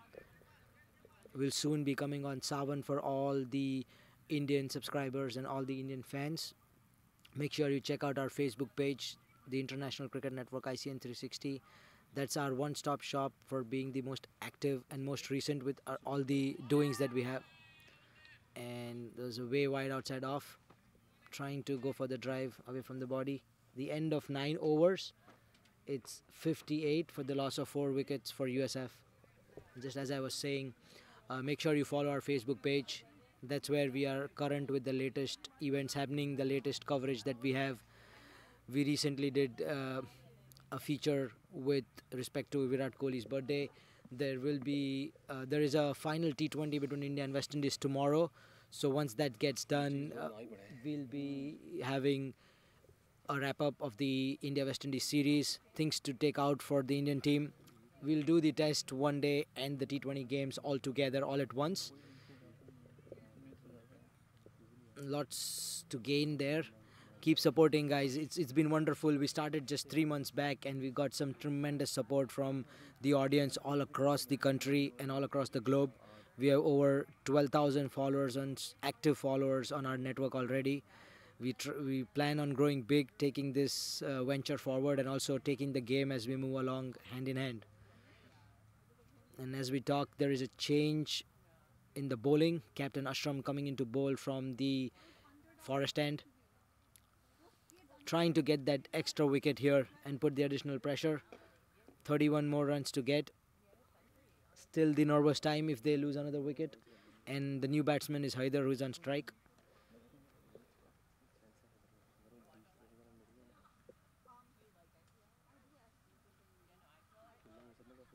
Will soon be coming on Savan for all the Indian subscribers and all the Indian fans. Make sure you check out our Facebook page, the International Cricket Network ICN 360. That's our one-stop shop for being the most active and most recent with all the doings that we have. And there's a way wide outside off, trying to go for the drive away from the body. The end of 9 overs, it's 58 for the loss of 4 wickets for USF. Just as I was saying, make sure you follow our Facebook page. That's where we are current with the latest events happening, the latest coverage that we have. We recently did a feature with respect to Virat Kohli's birthday. There is a final T20 between India and West Indies tomorrow. So once that gets done, we'll be having a wrap-up of the India-West Indies series. Things to take out for the Indian team. We'll do the test one day and the T20 games all together, all at once. Lots to gain there. Keep supporting, guys. It's been wonderful. We started just 3 months back and we got some tremendous support from the audience all across the country and all across the globe. We have over 12,000 followers and active followers on our network already. We plan on growing big, taking this venture forward, and also taking the game as we move along hand in hand. And as we talk, there is a change in the bowling. Captain Ashram coming into bowl from the Forest end, trying to get that extra wicket here and put the additional pressure. 31 more runs to get. Still the nervous time if they lose another wicket. And the new batsman is Haider, who is on strike.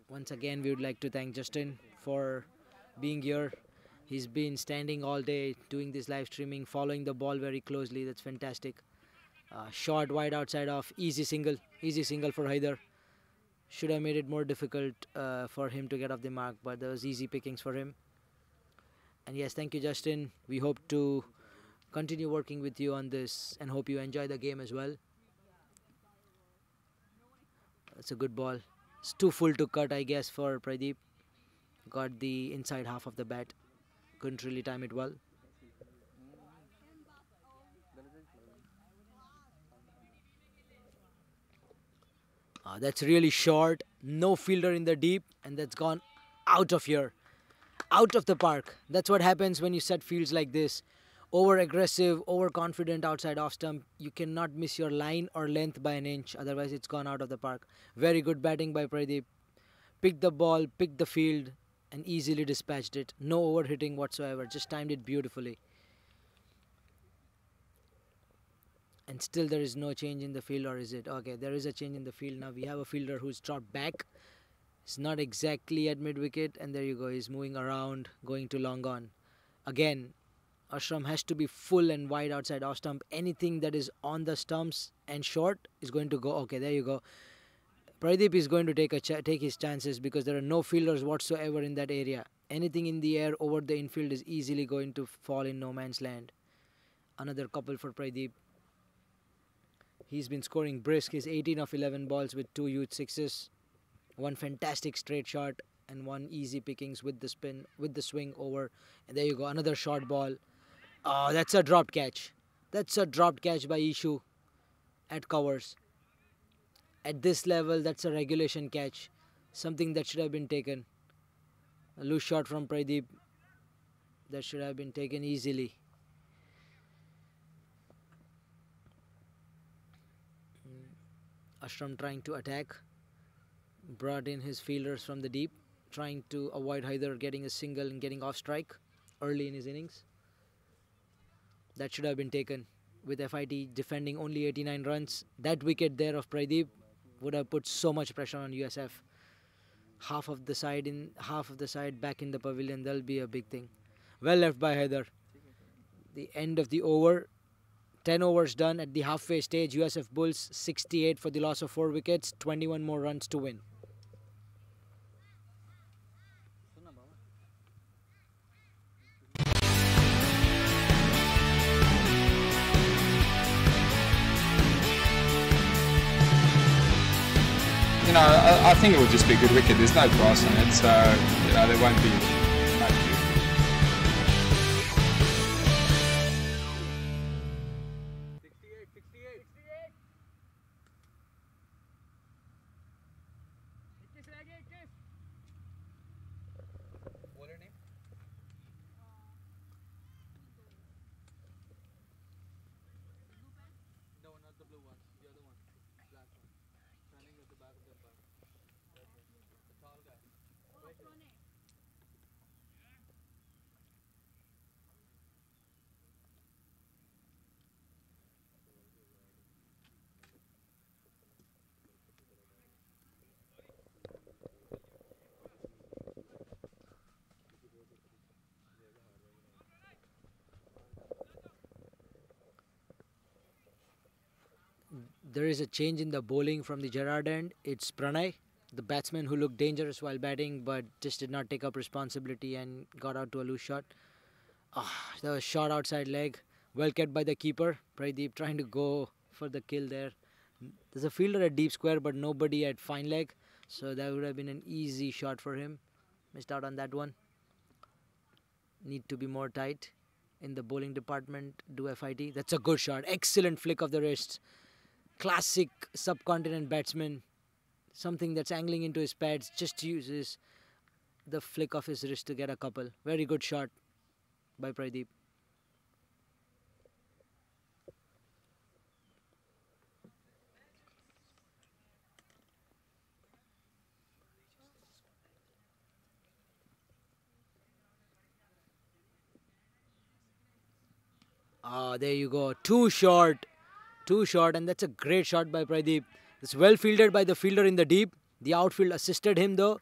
Once again, we would like to thank Justin for being here. He's been standing all day doing this live streaming, following the ball very closely. That's fantastic. Short wide outside off, easy single for Haider. Should have made it more difficult for him to get off the mark, but there was easy pickings for him. And yes, thank you, Justin. We hope to continue working with you on this and hope you enjoy the game as well. That's a good ball. It's too full to cut, I guess, for Pradeep. Got the inside half of the bat. Couldn't really time it well. That's really short. No fielder in the deep, and that's gone out of here. Out of the park. That's what happens when you set fields like this. Over-aggressive, overconfident outside off stump. You cannot miss your line or length by an inch. Otherwise, it's gone out of the park. Very good batting by Pradeep. Picked the ball, picked the field, and easily dispatched it. No overhitting whatsoever. Just timed it beautifully. And still there is no change in the field, or is it? Okay, there is a change in the field. Now we have a fielder who's dropped back. It's not exactly at mid-wicket. And there you go. He's moving around, going to long on. Again, Ashram has to be full and wide outside off stump. Anything that is on the stumps and short is going to go. Okay, there you go. Pradeep is going to take his chances because there are no fielders whatsoever in that area. Anything in the air over the infield is easily going to fall in no man's land. Another couple for Pradeep. He's been scoring brisk. He's 18 of 11 balls with 2 huge sixes. One fantastic straight shot and 1 easy pickings with the spin, with the swing over. And there you go, another short ball. Oh, that's a dropped catch. That's a dropped catch by Ishu at covers. At this level, that's a regulation catch. Something that should have been taken. A loose shot from Pradeep. That should have been taken easily. Ashram trying to attack. brought in his fielders from the deep, trying to avoid Haider getting a single and getting off strike early in his innings. That should have been taken. With FIT defending only 89 runs, that wicket there of Pradeep would have put so much pressure on USF. Half of the side back in the pavilion, that'll be a big thing. Well left by Haider. The end of the over. 10 overs done at the halfway stage. USF Bulls 68 for the loss of 4 wickets. 21 more runs to win. I think it will just be a good wicket. There's no grass on it, so there won't be much. There is a change in the bowling from the Gerard end. It's Pranay, the batsman who looked dangerous while batting but just did not take up responsibility and got out to a loose shot. That was shot outside leg. Well kept by the keeper. Pradeep trying to go for the kill there. There's a fielder at deep square but nobody at fine leg. So that would have been an easy shot for him. Missed out on that one. Need to be more tight in the bowling department. Do FIT. That's a good shot. Excellent flick of the wrists. Classic subcontinent batsman. Something that's angling into his pads. Just uses the flick of his wrist to get a couple. Very good shot by Pradeep. There you go. Too short, and that's a great shot by Pradeep. It's well fielded by the fielder in the deep. The outfield assisted him though.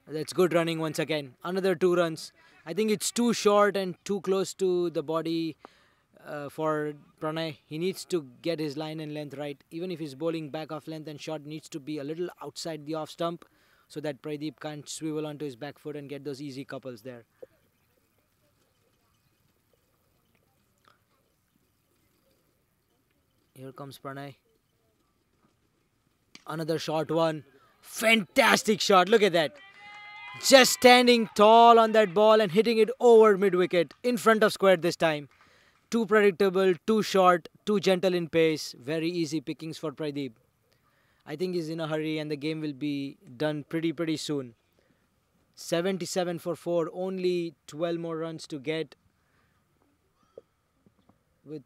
That's good running once again. Another 2 runs. I think it's too short and too close to the body for Pranay. He needs to get his line and length right. Even if he's bowling back off length and shot, needs to be a little outside the off stump so that Pradeep can't swivel onto his back foot and get those easy couples there. Here comes Pranay. Another short one. Fantastic shot. Look at that. Just standing tall on that ball and hitting it over mid-wicket. In front of square this time. Too predictable, too short, too gentle in pace. Very easy pickings for Pradeep. I think he's in a hurry and the game will be done pretty soon. 77 for 4. Only 12 more runs to get. With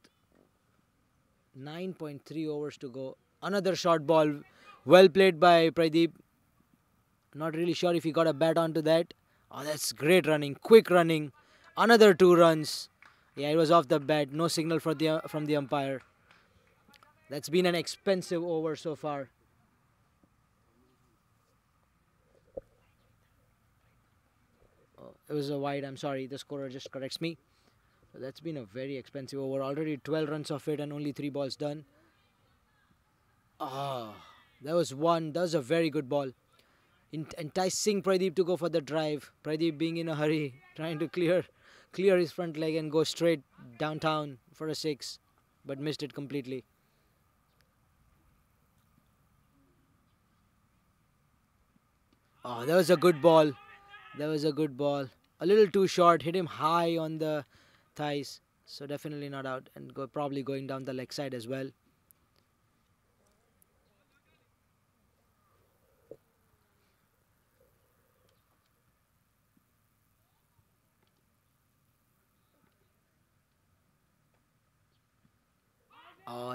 9.3 overs to go. Another short ball. Well played by Pradeep. Not really sure if he got a bat onto that. Oh, that's great running. Quick running. Another 2 runs. Yeah, it was off the bat. No signal from the umpire. That's been an expensive over so far. Oh, it was a wide. I'm sorry. The scorer just corrects me. That's been a very expensive over. Already 12 runs of it and only 3 balls done. That was one. That was a very good ball. Enticing Pradeep to go for the drive. Pradeep being in a hurry, trying to clear his front leg and go straight downtown for a 6, but missed it completely. That was a good ball. A little too short. Hit him high on the thighs, so definitely not out, and probably going down the leg side as well.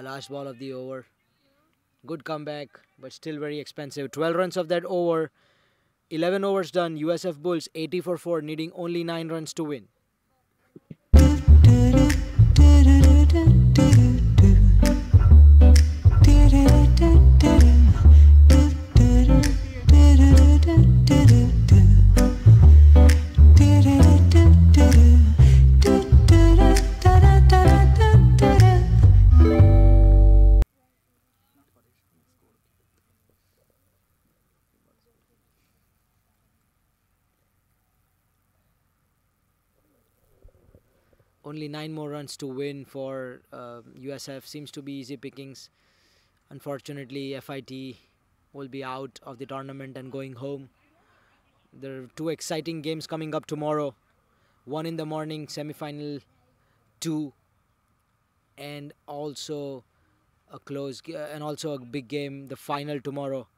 Last ball of the over. Good comeback, but still very expensive. 12 runs of that over. 11 overs done. USF Bulls 80 for 4, needing only 9 runs to win. Only 9 more runs to win for USF. Seems to be easy pickings. Unfortunately, FIT will be out of the tournament and going home. There are 2 exciting games coming up tomorrow. 1 in the morning, semi-final 2, and also a big game, the final tomorrow.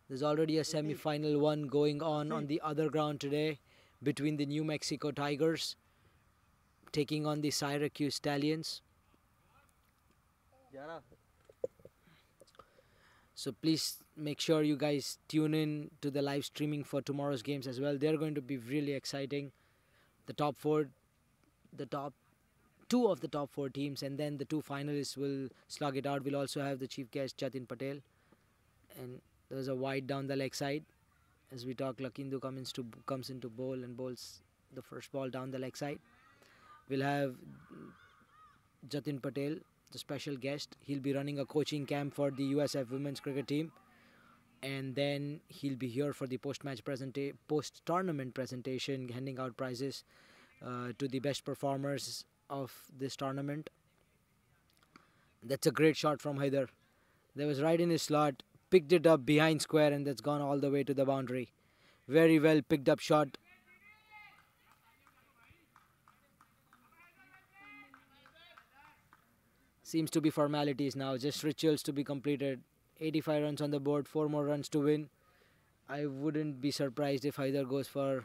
There's already a semi-final 1 going on the other ground today between the New Mexico Tigers taking on the Syracuse Stallions. So please make sure you guys tune in to the live streaming for tomorrow's games as well. They're going to be really exciting. The top 2 of the top 4 teams, and then the 2 finalists will slug it out. We'll also have the chief guest Jatin Patel, and there's a wide down the leg side. As we talk, Lakindu comes into bowl and bowls the first ball down the leg side. We'll have Jatin Patel, the special guest. He'll be running a coaching camp for the USF women's cricket team, and then he'll be here for the post-tournament presentation, handing out prizes to the best performers of this tournament. That's a great shot from Haider. That was right in his slot, picked it up behind square, and that's gone all the way to the boundary. Very well picked up shot. Seems to be formalities now, just rituals to be completed. 85 runs on the board, 4 more runs to win. I wouldn't be surprised if Haider goes for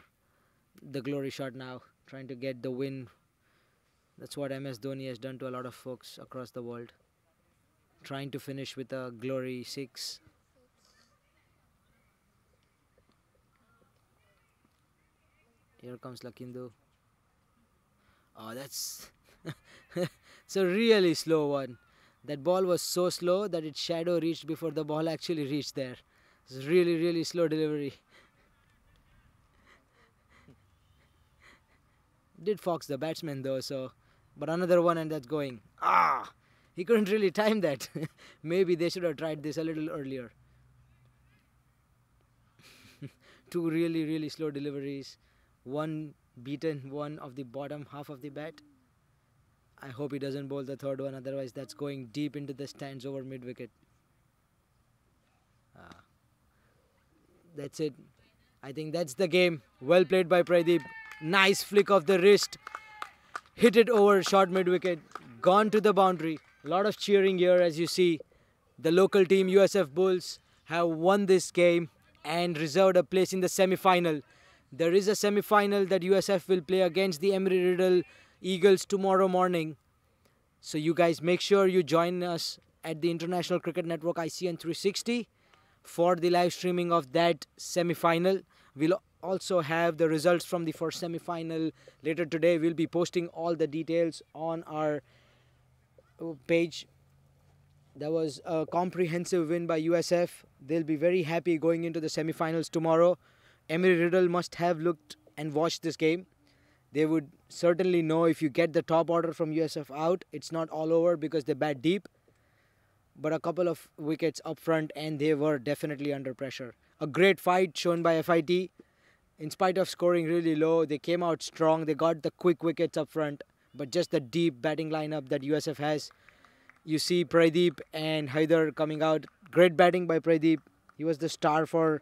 the glory shot now, trying to get the win. That's what MS Dhoni has done to a lot of folks across the world. Trying to finish with a glory 6. Here comes Lakindu. Oh, that's it's a really slow one. That ball was so slow that its shadow reached before the ball actually reached there. It's really, really slow delivery. Did fox the batsman though, so. But another one, and that's going. He couldn't really time that. Maybe they should have tried this a little earlier. 2 really, really slow deliveries. 1 beaten, 1 of the bottom half of the bat. I hope he doesn't bowl the 3rd one, otherwise that's going deep into the stands over mid-wicket. That's it. I think that's the game. Well played by Pradeep. Nice flick of the wrist. Hit it over short mid-wicket. Gone to the boundary. A lot of cheering here, as you see. The local team, USF Bulls, have won this game and reserved a place in the semi-final. There is a semi-final that USF will play against the Emery-Riddle Eagles tomorrow morning. So you guys make sure you join us at the International Cricket Network ICN 360 for the live streaming of that semi-final. We'll also have the results from the first semi-final later today. We'll be posting all the details on our page. That was a comprehensive win by USF. They'll be very happy going into the semi-finals tomorrow. Emery-Riddle must have looked and watched this game. They would certainly know if you get the top order from USF out, it's not all over because they bat deep. But a couple of wickets up front and they were definitely under pressure. A great fight shown by FIT. In spite of scoring really low, they came out strong. They got the quick wickets up front. But just the deep batting lineup that USF has. You see Pradeep and Haider coming out. Great batting by Pradeep. He was the star for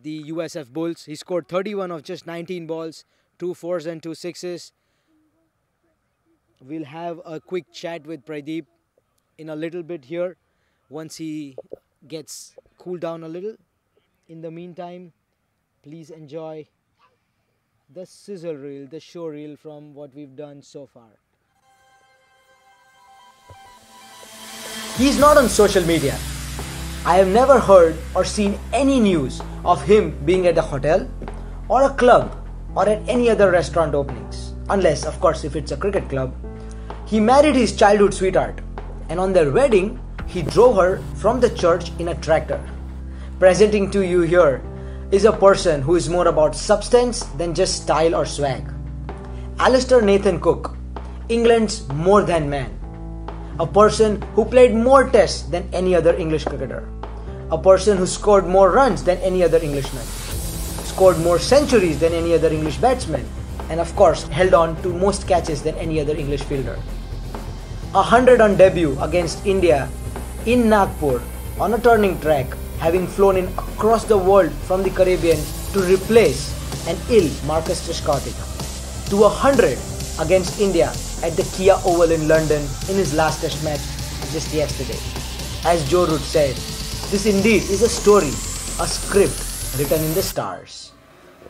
the USF Bulls. He scored 31 of just 19 balls, 2 4s and 2 6s. We'll have a quick chat with Pradeep in a little bit here once he gets cooled down a little. In the meantime, please enjoy the sizzle reel, the show reel from what we've done so far. He is not on social media. I have never heard or seen any news of him being at a hotel or a club or at any other restaurant openings. Unless, of course, if it's a cricket club. He married his childhood sweetheart, and on their wedding, he drove her from the church in a tractor. Presenting to you here is a person who is more about substance than just style or swag. Alistair Nathan Cook, England's more than man. A person who played more tests than any other English cricketer. A person who scored more runs than any other Englishman. Scored more centuries than any other English batsman. And of course, held on to most catches than any other English fielder. 100 on debut against India in Nagpur on a turning track, having flown in across the world from the Caribbean to replace an ill Marcus Trishkotic. To 100 against India at the Kia Oval in London in his last test match just yesterday. As Joe Root said, this indeed is a story, a script written in the stars.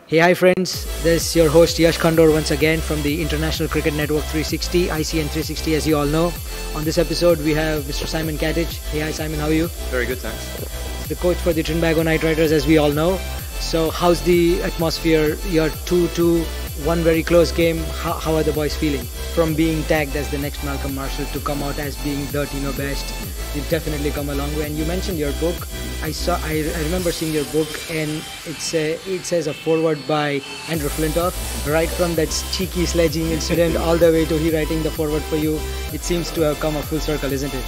Hey, hi friends, this is your host Yash Khandor once again from the International Cricket Network 360, ICN 360 as you all know. On this episode we have Mr. Simon Kadich. Hey, hi Simon, how are you? Very good, thanks. The coach for the Trinbago Knight Riders as we all know. So how's the atmosphere? You're 2-2, one very close game. How are the boys feeling? From being tagged as the next Malcolm Marshall to come out as being the Tino Best, you've definitely come a long way. And you mentioned your book. I remember seeing your book, and it says a foreword by Andrew Flintoff. Right from that cheeky sledging incident all the way to he writing the foreword for you, it seems to have come a full circle, isn't it?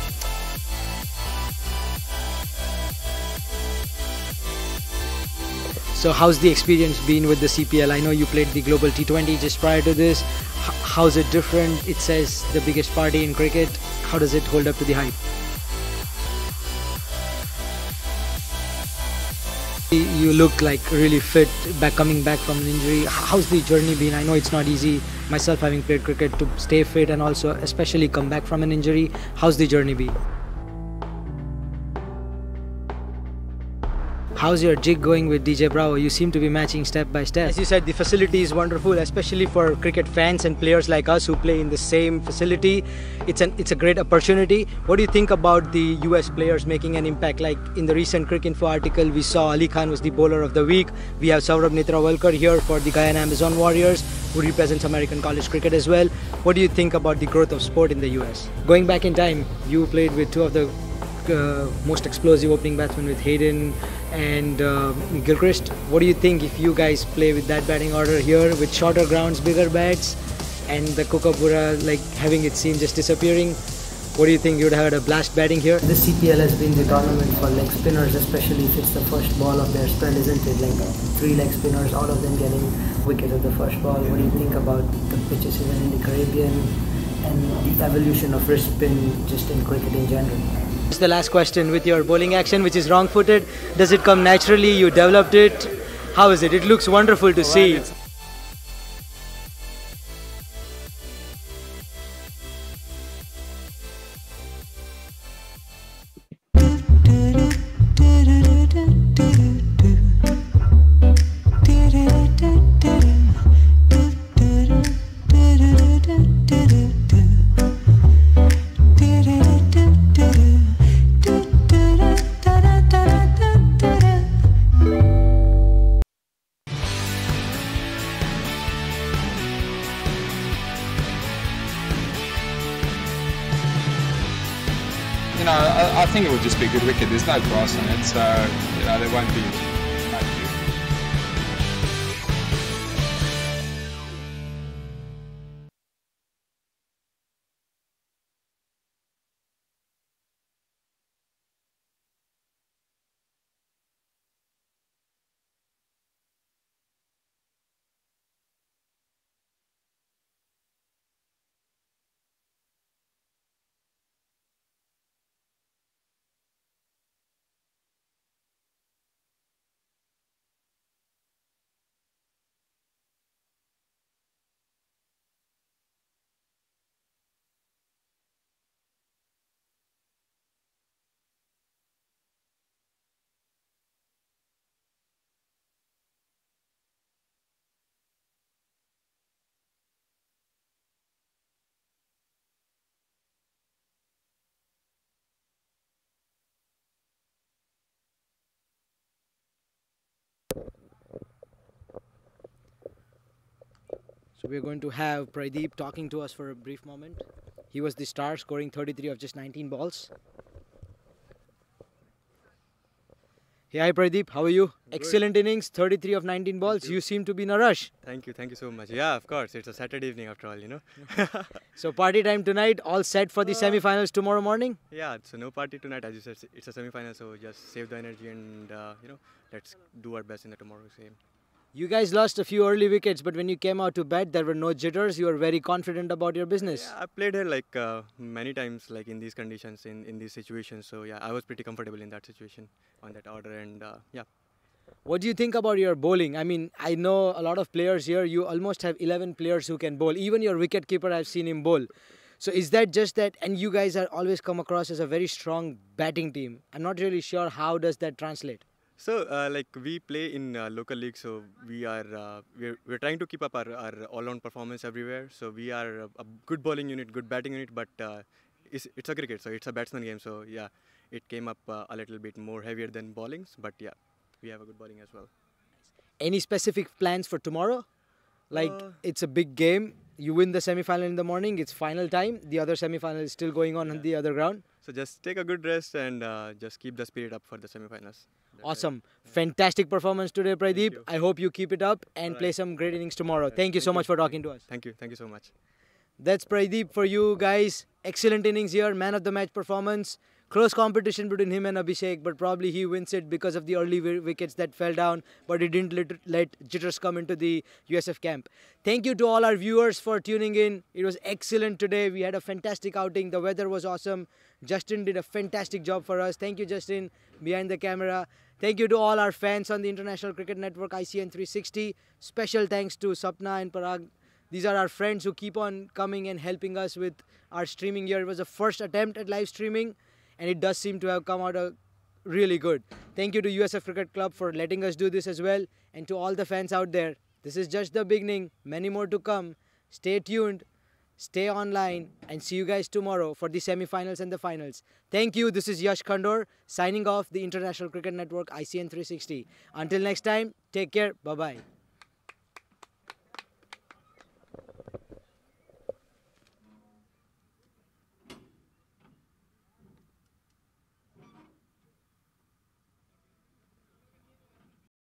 So how's the experience been with the CPL? I know you played the Global T20 just prior to this. How's it different? It says the biggest party in cricket. How does it hold up to the hype? You look like really fit, coming back from an injury. How's the journey been? I know it's not easy, myself having played cricket, to stay fit and also especially come back from an injury. How's the journey been? How's your jig going with DJ Bravo? You seem to be matching step by step. As you said, the facility is wonderful, especially for cricket fans and players like us who play in the same facility. It's a great opportunity. What do you think about the US players making an impact? Like in the recent Cricinfo article, we saw Ali Khan was the bowler of the week. We have Saurabh Netravalkar here for the Guyana Amazon Warriors, who represents American college cricket as well. What do you think about the growth of sport in the US? Going back in time, you played with two of the most explosive opening batsmen with Hayden and Gilchrist. What do you think if you guys play with that batting order here with shorter grounds, bigger bats, and the Kookaburra like having its seam just disappearing? What do you think? You'd have had a blast batting here? This CPL has been the tournament for leg spinners, especially if it's the first ball of their spell, isn't it? Like 3 leg spinners, all of them getting wicket at the first ball. What do you think about the pitches even in the Caribbean and the evolution of wrist spin just in cricket in general? It's the last question. With your bowling action, which is wrong-footed, does it come naturally? You developed it? How is it? It looks wonderful to see. I think it would just be a good wicket. There's no grass on it, so there won't be So we're going to have Pradeep talking to us for a brief moment. He was the star, scoring 33 of just 19 balls. Hey, hi Pradeep, how are you? Excellent innings, 33 of 19 balls. You seem to be in a rush. Thank you so much. Yeah, of course, it's a Saturday evening after all, you know. So party time tonight, all set for the semi-finals tomorrow morning? Yeah, so no party tonight, as you said, it's a semi-final, so just save the energy and, let's do our best in the tomorrow's game. You guys lost a few early wickets, but when you came out to bat, there were no jitters. You were very confident about your business. Yeah, I played here like many times, like in these conditions, in these situations. So yeah, I was pretty comfortable in that situation, on that order, and yeah. What do you think about your bowling? I mean, I know a lot of players here. You almost have 11 players who can bowl. Even your wicket keeper, I've seen him bowl. So is that just that? And you guys are always come across as a very strong batting team. I'm not really sure how does that translate. So like we play in local league, so we're trying to keep up our all-round performance everywhere. So we are a good bowling unit, good batting unit, but it's a cricket, so it's a batsman game. So yeah, it came up a little bit more heavier than bowlings, but yeah, we have a good bowling as well. Any specific plans for tomorrow? Like it's a big game. You win the semi-final in the morning. It's final time. The other semi-final is still going on the other ground. So just take a good rest and just keep the spirit up for the semi-finals. Awesome. Fantastic performance today, Pradeep. I hope you keep it up and play some great innings tomorrow. Thank you so much for talking to us. Thank you so much. That's Pradeep for you guys. Excellent innings here. Man of the match performance. Close competition between him and Abhishek, but probably he wins it because of the early wickets that fell down, but he didn't let jitters come into the USF camp. Thank you to all our viewers for tuning in. It was excellent today. We had a fantastic outing. The weather was awesome. Justin did a fantastic job for us. Thank you, Justin, behind the camera. Thank you to all our fans on the International Cricket Network, ICN 360. Special thanks to Sapna and Parag. These are our friends who keep on coming and helping us with our streaming here. It was the first attempt at live streaming, and it does seem to have come out really good. Thank you to USF Cricket Club for letting us do this as well. And to all the fans out there, this is just the beginning. Many more to come. Stay tuned, stay online, and see you guys tomorrow for the semi-finals and the finals. Thank you. This is Yash Khandor signing off the International Cricket Network ICN 360. Until next time, take care. Bye-bye.